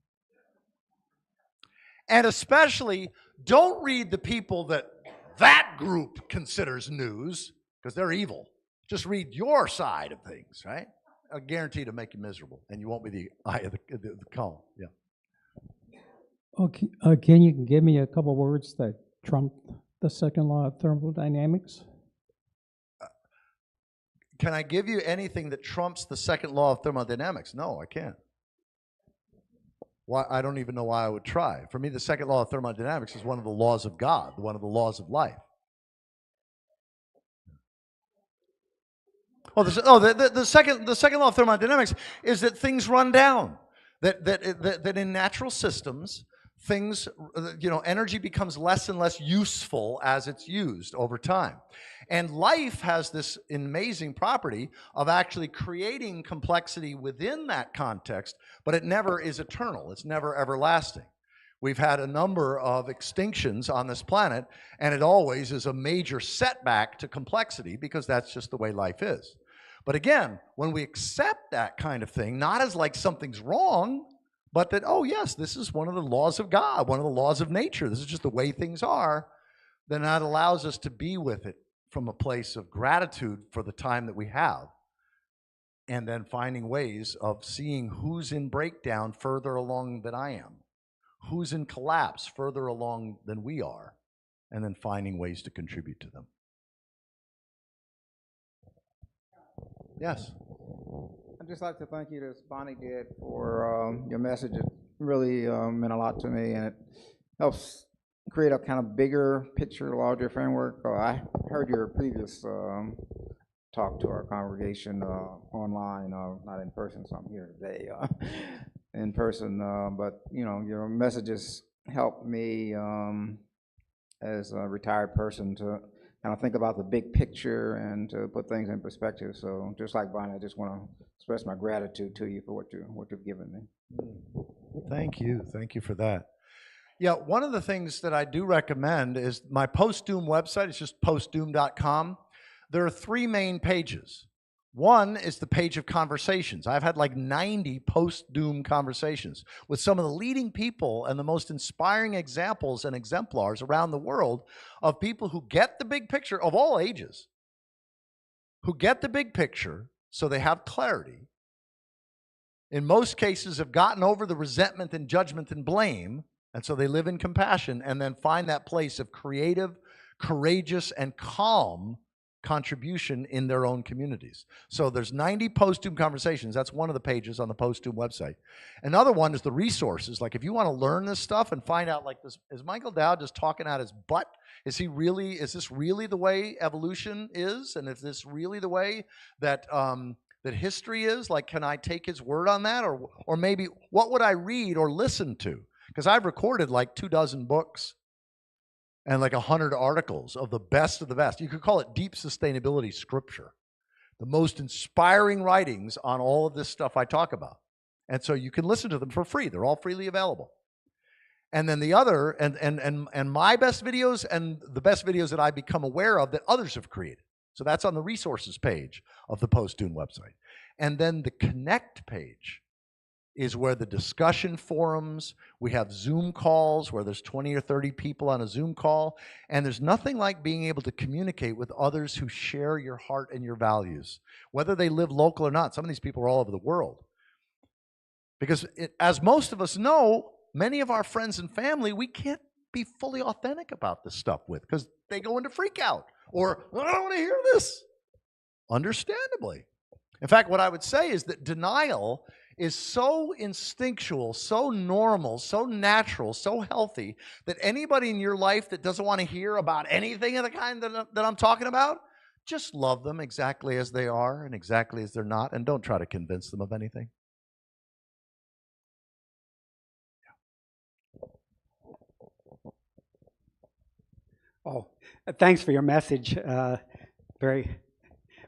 And especially, don't read the people that group considers news, because they're evil. Just read your side of things, right? I guarantee to make you miserable, and you won't be the eye of the calm. Yeah. Okay, can you give me a couple words that trump the second law of thermodynamics? Can I give you anything that trumps the second law of thermodynamics? No, I can't. Why? I don't even know why I would try. For me, the second law of thermodynamics is one of the laws of God, one of the laws of life. The second law of thermodynamics is that things run down. That in natural systems, things, energy becomes less and less useful as it's used over time. And life has this amazing property of actually creating complexity within that context, but it never is eternal. It's never everlasting. We've had a number of extinctions on this planet, and it always is a major setback to complexity because that's just the way life is. But again, when we accept that kind of thing, not as like something's wrong, but that, oh yes, this is one of the laws of God, one of the laws of nature, this is just the way things are, then that allows us to be with it from a place of gratitude for the time that we have, and then finding ways of seeing who's in breakdown further along than I am, who's in collapse further along than we are, and then finding ways to contribute to them. Yes? I'd just like to thank you, as Bonnie did, for your message. It really meant a lot to me, and it helps create a kind of bigger picture, larger framework. I heard your previous talk to our congregation online, not in person, so I'm here today in person. But your messages helped me as a retired person to kind of think about the big picture and to put things in perspective. So just like Bonnie, I just want to express my gratitude to you for what you've given me. Thank you. Thank you for that. Yeah, one of the things that I do recommend is my post-doom website. It's just postdoom.com. There are 3 main pages. One is the page of conversations. I've had like 90 post-doom conversations with some of the leading people and the most inspiring examples and exemplars around the world of people who get the big picture of all ages, who get the big picture so they have clarity. In most cases, have gotten over the resentment and judgment and blame, and so they live in compassion and then find that place of creative, courageous, and calm contribution in their own communities. So there's 90 post-doom conversations. That's one of the pages on the post-doom website. Another one is the resources. Like if you want to learn this stuff and find out, like, this, is Michael Dowd just talking out his butt? Is this really the way evolution is? And is this really the way that that history is? Like, can I take his word on that? Or maybe what would I read or listen to? Because I've recorded like 24 books and like 100 articles of the best of the best. You could call it deep sustainability scripture. The most inspiring writings on all of this stuff I talk about. And so you can listen to them for free. They're all freely available. And then the other, and my best videos and the best videos that I become aware of that others have created. So that's on the resources page of the Post-Doom website. And then the connect page is where the discussion forums, we have Zoom calls where there's 20 or 30 people on a Zoom call, and there's nothing like being able to communicate with others who share your heart and your values, whether they live local or not. Some of these people are all over the world. Because as most of us know, many of our friends and family, we can't be fully authentic about this stuff with because they go into freak out or, I don't want to hear this. Understandably. In fact, what I would say is that denial is so instinctual, so normal, so natural, so healthy that anybody in your life that doesn't want to hear about anything of the kind that I'm talking about, just love them exactly as they are and exactly as they're not, and don't try to convince them of anything. Oh, thanks for your message.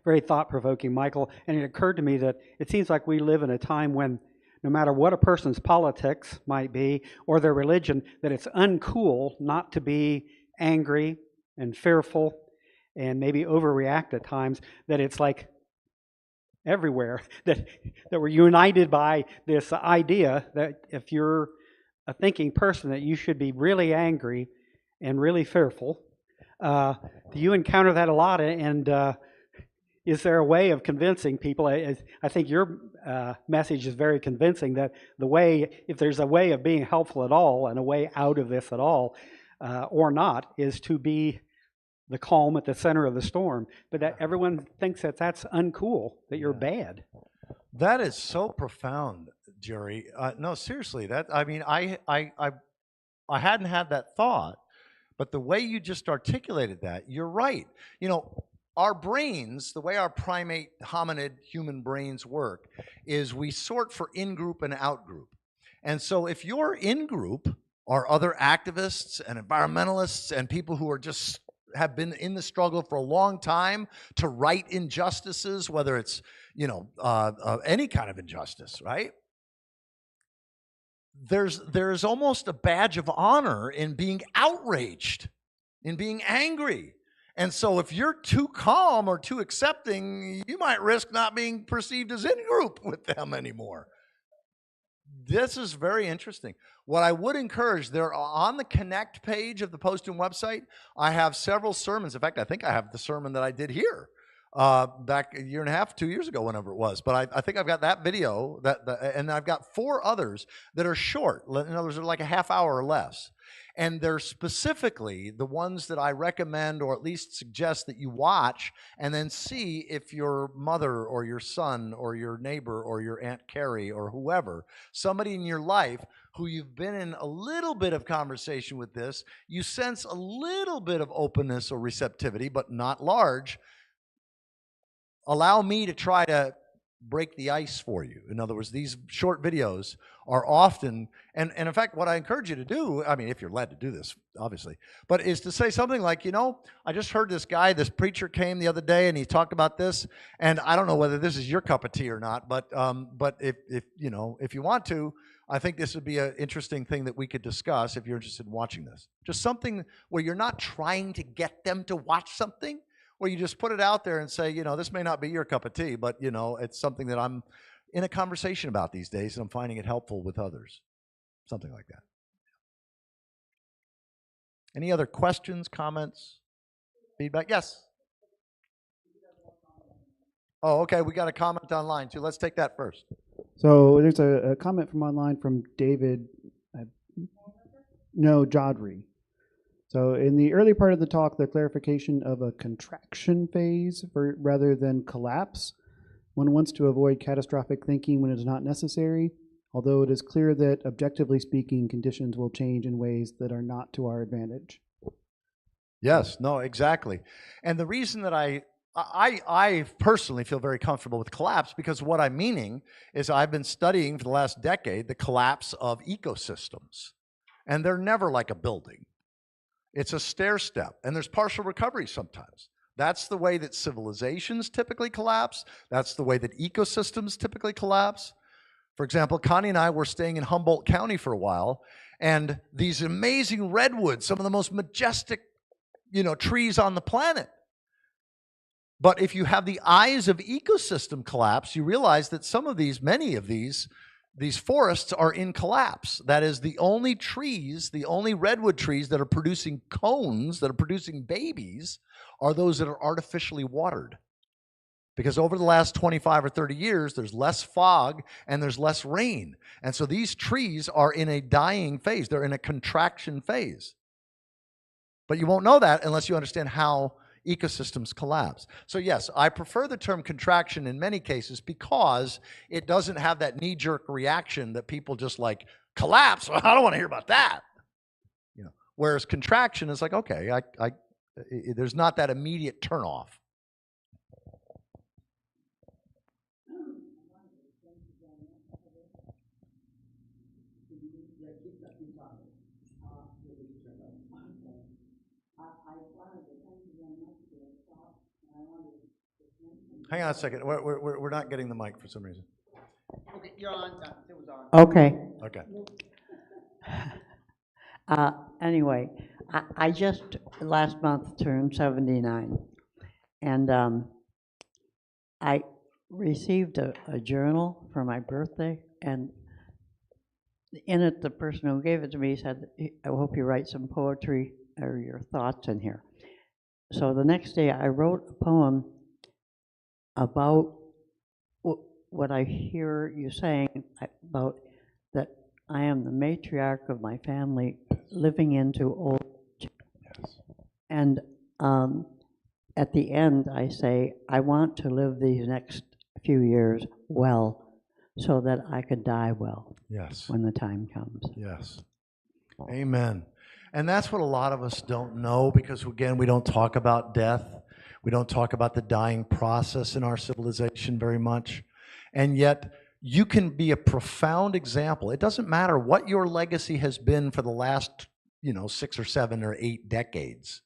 Very thought-provoking, Michael. And it occurred to me that it seems like we live in a time when no matter what a person's politics might be or their religion, that it's uncool not to be angry and fearful and maybe overreact at times, that it's like everywhere, that we're united by this idea that if you're a thinking person, that you should be really angry and really fearful. Do you encounter that a lot? And is there a way of convincing people? I think your message is very convincing, that the way, if there's a way of being helpful at all and a way out of this at all, or not, is to be the calm at the center of the storm. But that everyone thinks that that's uncool, that you're bad. That is so profound, Jerry. No, seriously, that, I mean, I hadn't had that thought, but the way you just articulated that, you're right. You know, our brains, the way our primate hominid human brains work, is we sort for in-group and out-group. And so if your in-group are other activists and environmentalists and people who are just have been in the struggle for a long time to right injustices, whether it's, you know, any kind of injustice, right? There's almost a badge of honor in being outraged, in being angry. And so if you're too calm or too accepting, you might risk not being perceived as in group with them anymore. This is very interesting. What I would encourage, there on the Connect page of the Postum website, I have several sermons. In fact, I think I have the sermon that I did here back a year and a half, 2 years ago, whenever it was. But I think I've got that video, and I've got 4 others that are short. In other words, they're like a half hour or less. And they're specifically the ones that I recommend, or at least suggest that you watch and then see if your mother or your son or your neighbor or your Aunt Carrie or whoever, somebody in your life who you've been in a little bit of conversation with this, you sense a little bit of openness or receptivity, but not large. Allow me to try to break the ice for you. In other words, these short videos are often, and in fact, what I encourage you to do, I mean, if you're led to do this, obviously, but is to say something like, you know, I just heard this guy, this preacher came the other day and he talked about this, and I don't know whether this is your cup of tea or not, but if you know, if you want to, I think this would be an interesting thing that we could discuss if you're interested in watching this. Just something where you're not trying to get them to watch something, where you just put it out there and say, you know, this may not be your cup of tea, but, you know, it's something that I'm in a conversation about these days, and I'm finding it helpful with others. Something like that. Any other questions, comments, feedback? Yes. Oh, okay. We got a comment online, too. Let's take that first. So there's a comment from online from David, Jodry. So in the early part of the talk, the clarification of a contraction phase rather than collapse. One wants to avoid catastrophic thinking when it is not necessary, although it is clear that, objectively speaking, conditions will change in ways that are not to our advantage. Yes, no, exactly. And the reason that I personally feel very comfortable with collapse, because what I'm meaning is I've been studying for the last decade the collapse of ecosystems, and they're never like a building. It's a stair step, and there's partial recovery sometimes. That's the way that civilizations typically collapse. That's the way that ecosystems typically collapse. For example, Connie and I were staying in Humboldt County for a while, and these amazing redwoods, some of the most majestic, you know, trees on the planet. But if you have the eyes of ecosystem collapse, you realize that many of these forests are in collapse. That is, the only redwood trees that are producing cones, that are producing babies, are those that are artificially watered. Because over the last 25 or 30 years, there's less fog and there's less rain. And so these trees are in a dying phase. They're in a contraction phase. But you won't know that unless you understand how ecosystems collapse. So yes, I prefer the term contraction in many cases because it doesn't have that knee-jerk reaction that people just like, collapse? I don't want to hear about that. You know, whereas contraction is like, okay, there's not that immediate turnoff. Hang on a second. We're not getting the mic for some reason. You're on. It was on. Okay. Okay. Anyway, I just last month turned 79, and I received a journal for my birthday, and in it, the person who gave it to me said, "I hope you write some poetry or your thoughts in here." So the next day, I wrote a poem about what I hear you saying about that I am the matriarch of my family living into old age. Yes. And at the end, I say, I want to live these next few years well so that I could die well. Yes. When the time comes. Yes. Amen. And that's what a lot of us don't know because, again, we don't talk about death. We don't talk about the dying process in our civilization very much. And yet, you can be a profound example. It doesn't matter what your legacy has been for the last, 6 or 7 or 8 decades.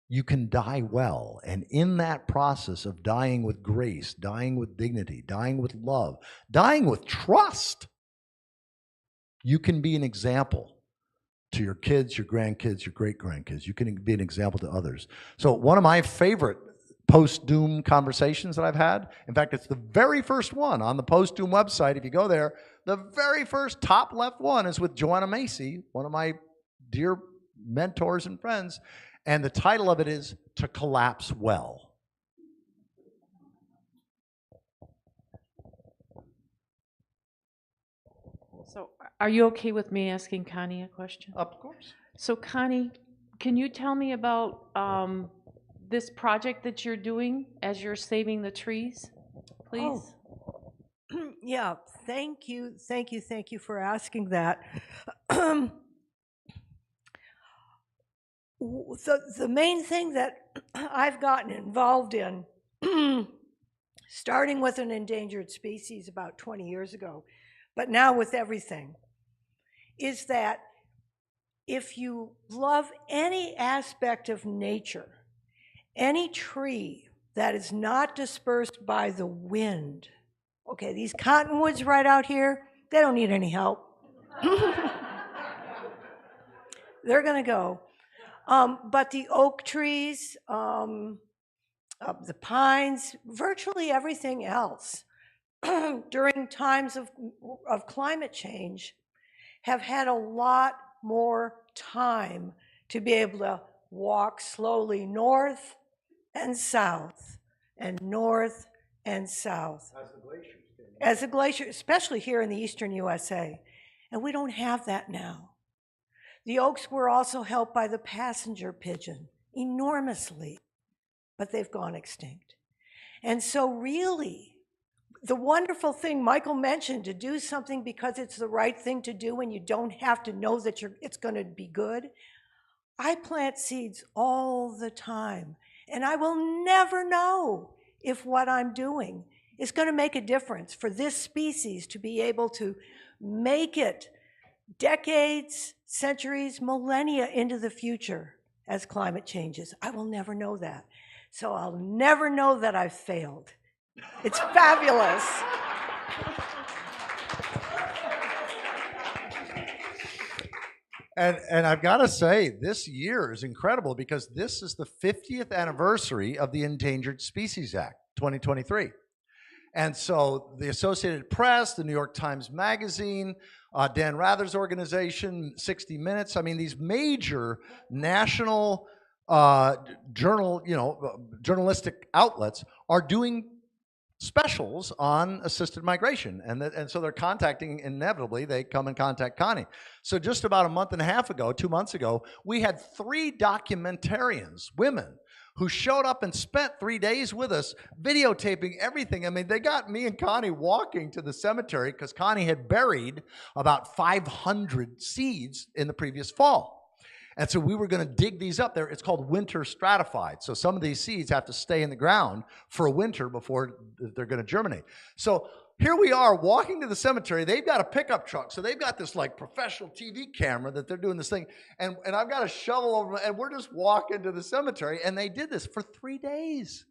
You can die well. And in that process of dying with grace, dying with dignity, dying with love, dying with trust, you can be an example to your kids, your grandkids, your great-grandkids. You can be an example to others. So one of my favorite post-doom conversations that I've had, in fact, it's the very first one on the post-doom website. If you go there, the very first top left one is with Joanna Macy, one of my dear mentors and friends, and the title of it is To Collapse Well. So are you okay with me asking Connie a question? Of course. So Connie, can you tell me about this project that you're doing as you're saving the trees, please? Oh. Yeah, thank you for asking that. The main thing that I've gotten involved in, starting with an endangered species about 20 years ago, but now with everything, is that if you love any aspect of nature, any tree that is not dispersed by the wind, okay, these cottonwoods right out here, they don't need any help. They're gonna go. But the oak trees, the pines, virtually everything else, during times of climate change, have had a lot more time to be able to walk slowly north and south, and north and south. As the glaciers came. As the glacier, especially here in the eastern USA. And we don't have that now. The oaks were also helped by the passenger pigeon enormously, but they've gone extinct. And so really, the wonderful thing Michael mentioned, to do something because it's the right thing to do and you don't have to know that it's going to be good. I plant seeds all the time, and I will never know if what I'm doing is going to make a difference for this species to be able to make it decades, centuries, millennia into the future as climate changes. I will never know that. So I'll never know that I've failed. It's fabulous. And I've got to say, this year is incredible because this is the 50th anniversary of the Endangered Species Act, 2023. And so the Associated Press, the New York Times Magazine, Dan Rather's organization, 60 Minutes, I mean, these major national journalistic outlets are doing specials on assisted migration. And so they're contacting, inevitably, they come and contact Connie. So just about a month and a half ago, 2 months ago, we had 3 documentarians, women, who showed up and spent 3 days with us videotaping everything. I mean, they got me and Connie walking to the cemetery because Connie had buried about 500 seeds in the previous fall. And so we were going to dig these up there. It's called winter stratified. So some of these seeds have to stay in the ground for a winter before they're going to germinate. So here we are walking to the cemetery. They've got a pickup truck. So they've got this like professional TV camera that they're doing this thing. And I've got a shovel over, and we're just walking to the cemetery. And they did this for 3 days.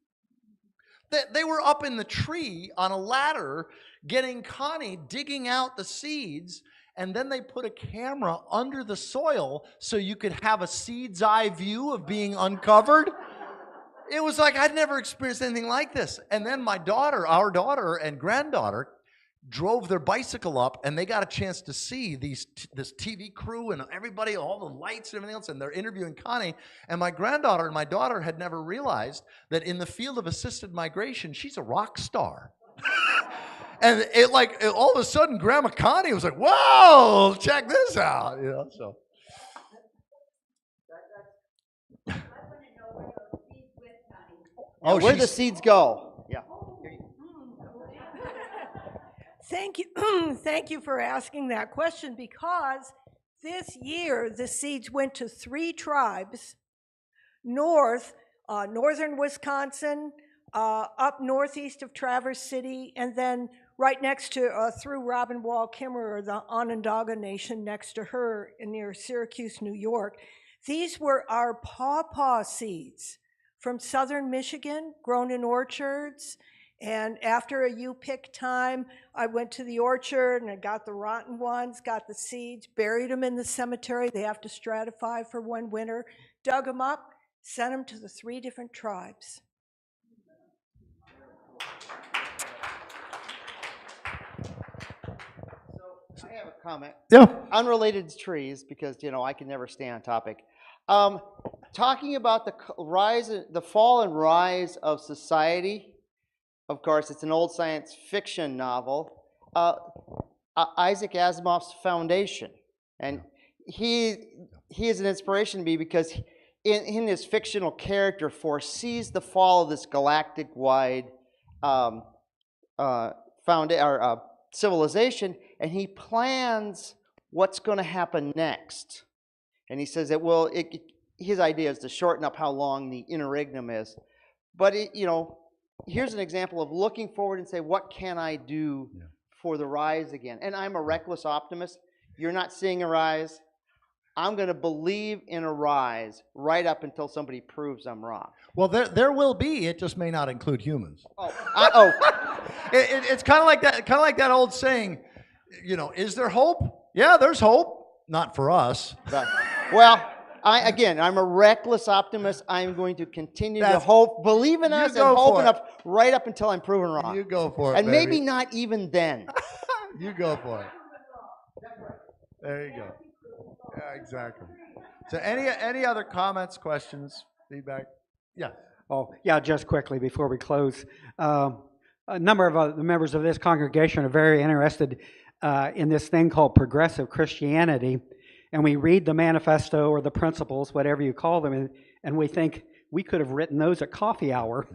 They were up in the tree on a ladder getting Connie digging out the seeds, and then they put a camera under the soil so you could have a seed's eye view of being uncovered. It was like I'd never experienced anything like this. And then my daughter, our daughter and granddaughter, drove their bicycle up, and they got a chance to see this TV crew and everybody, all the lights and everything else, and they're interviewing Connie. And my granddaughter and my daughter had never realized that in the field of assisted migration, she's a rock star. And all of a sudden, Grandma Connie was like, "Whoa, check this out!" You know, so. Oh, where the seeds go? Yeah. Thank you. Thank you for asking that question, because this year the seeds went to 3 tribes, northern Wisconsin, up northeast of Traverse City, and then right next to, through Robin Wall Kimmerer, the Onondaga Nation next to her near Syracuse, New York. These were our pawpaw seeds from southern Michigan, grown in orchards. And after a U-pick time, I went to the orchard and I got the rotten ones, got the seeds, buried them in the cemetery. They have to stratify for one winter, dug them up, sent them to the 3 different tribes. I have a comment. Yeah. Unrelated to trees, because, you know, I can never stay on topic. Talking about the fall and rise of society. Of course, it's an old science fiction novel. Isaac Asimov's Foundation, and he is an inspiration to me because in his fictional character foresees the fall of this galactic-wide civilization, and he plans what's going to happen next. And he says his idea is to shorten up how long the interregnum is, but here's an example of looking forward and say, what can I do for the rise again? And I'm a reckless optimist. You're not seeing a rise. I'm going to believe in a rise right up until somebody proves I'm wrong. Well, there will be. It just may not include humans. It's kind of like that. Kind of like that old saying. Is there hope? Yeah, there's hope. Not for us. Well. I'm a reckless optimist. I'm going to continue to hope, believe in us, and hope enough right up until I'm proven wrong. You go for it, and baby. Maybe not even then. You go for it. There you go. Yeah, exactly. So, any other comments, questions, feedback? Yeah. Oh, yeah. Just quickly before we close, a number of the members of this congregation are very interested in this thing called progressive Christianity. And we read the manifesto or the principles, whatever you call them, and we think we could have written those at coffee hour.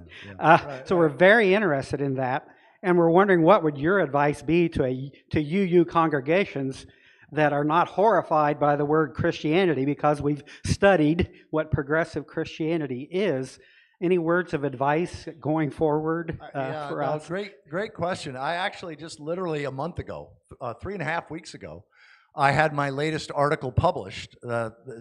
So we're very interested in that. And we're wondering, what would your advice be to UU congregations that are not horrified by the word Christianity because we've studied what progressive Christianity is? Any words of advice going forward for us? Great question. I actually just literally a month ago, 3.5 weeks ago, I had my latest article published.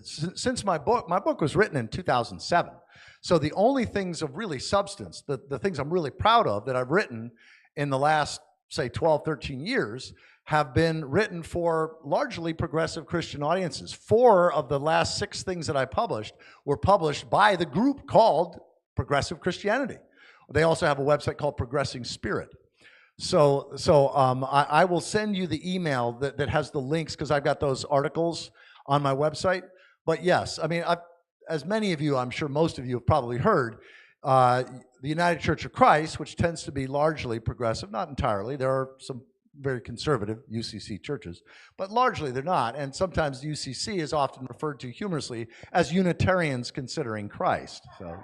Since my book was written in 2007. So the only things of really substance, the things I'm really proud of that I've written in the last, say, 12, 13 years, have been written for largely progressive Christian audiences. 4 of the last 6 things that I published were published by the group called Progressive Christianity. They also have a website called Progressing Spirit. So I will send you the email that has the links, because I've got those articles on my website. But yes, I mean, as many of you, I'm sure most of you have probably heard, the United Church of Christ, which tends to be largely progressive, not entirely. There are some very conservative UCC churches, but largely they're not. And sometimes UCC is often referred to humorously as Unitarians considering Christ. So,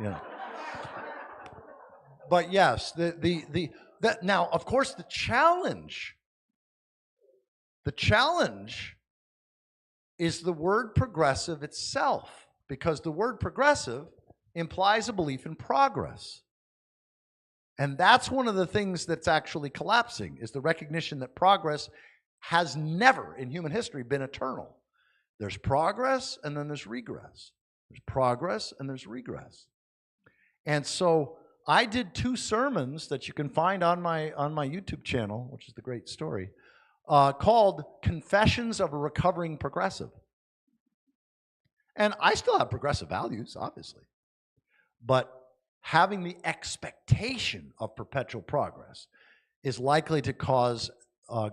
But yes, now, of course, the challenge is the word progressive itself, because the word progressive implies a belief in progress. And that's one of the things that's actually collapsing, is the recognition that progress has never in human history been eternal. There's progress and then there's regress. There's progress and there's regress. And so I did 2 sermons that you can find on my YouTube channel, which is the great story, called Confessions of a Recovering Progressive. And I still have progressive values, obviously. But having the expectation of perpetual progress is likely to cause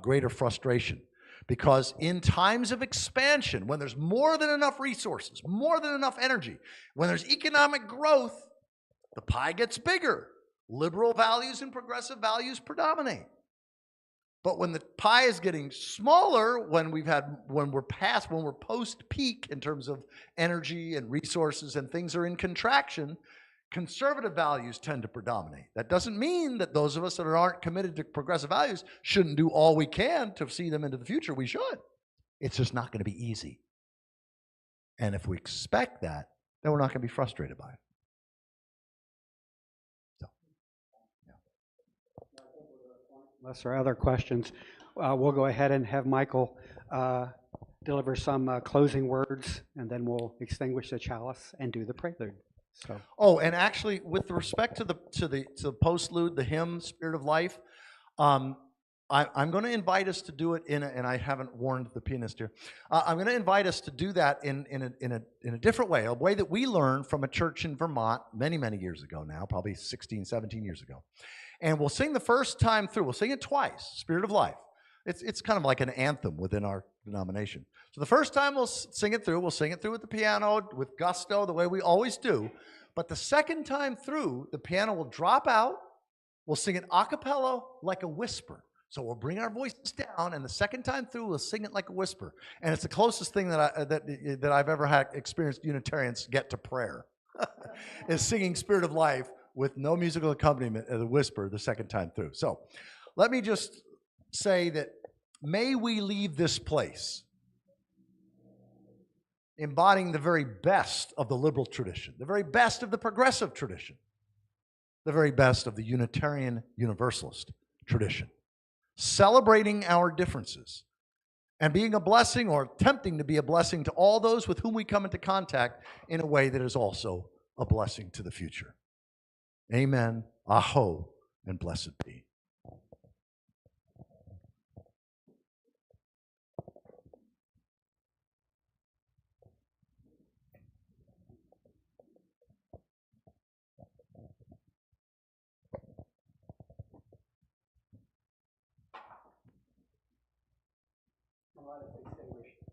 greater frustration. Because in times of expansion, when there's more than enough resources, more than enough energy, when there's economic growth, the pie gets bigger. Liberal values and progressive values predominate. But when the pie is getting smaller, when we're post-peak in terms of energy and resources and things are in contraction, conservative values tend to predominate. That doesn't mean that those of us that aren't committed to progressive values shouldn't do all we can to see them into the future. We should. It's just not going to be easy. And if we expect that, then we're not going to be frustrated by it. Unless there are other questions, we'll go ahead and have Michael deliver some closing words, and then we'll extinguish the chalice and do the prelude. So. Oh, and actually, with respect to the postlude, the hymn "Spirit of Life," I'm going to invite us to do it and I haven't warned the pianist here. I'm going to invite us to do that in a different way, a way that we learned from a church in Vermont many years ago now, probably 16, 17 years ago. And we'll sing the first time through. We'll sing it twice, Spirit of Life. It's kind of like an anthem within our denomination. So the first time we'll sing it through with the piano, with gusto, the way we always do. But the second time through, the piano will drop out. We'll sing it a cappella like a whisper. So we'll bring our voices down, and the second time through, we'll sing it like a whisper. And it's the closest thing that I've ever had experienced Unitarians get to prayer, is singing Spirit of Life with no musical accompaniment as a whisper the second time through. So let me just say that may we leave this place embodying the very best of the liberal tradition, the very best of the progressive tradition, the very best of the Unitarian Universalist tradition, celebrating our differences and being a blessing or attempting to be a blessing to all those with whom we come into contact in a way that is also a blessing to the future. Amen, aho, and blessed be.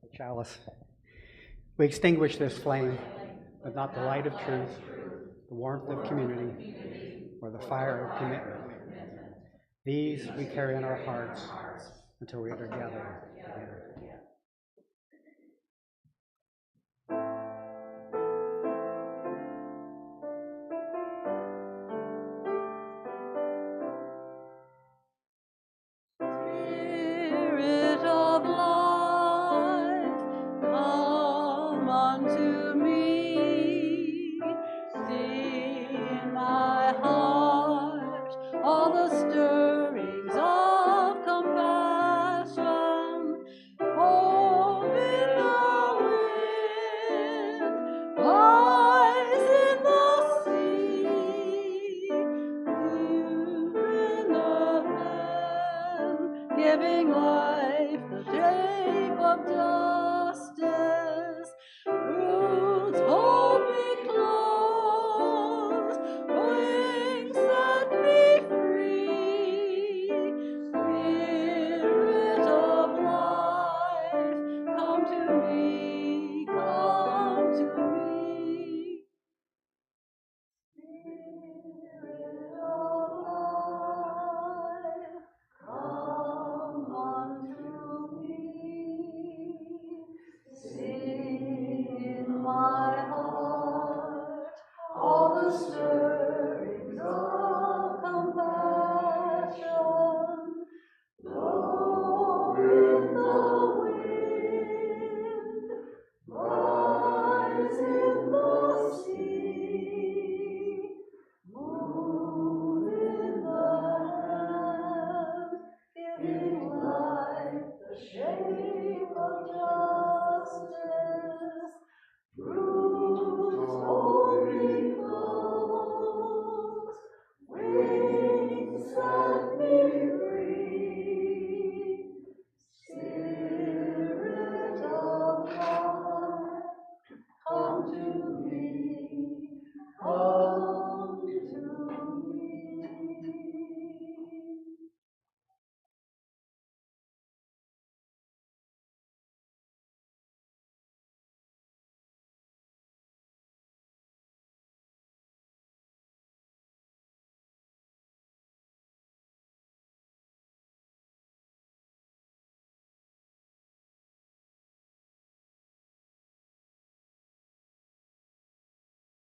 The chalice. We extinguish this flame, but not the light of truth, the warmth of community, or the fire of commitment. These we carry in our hearts until we are together again. Spirit of life, come unto me. See in my heart all the stirrings of compassion. Home in the wind, rise in the sea, dew in the heaven, giving life the shape of dawn.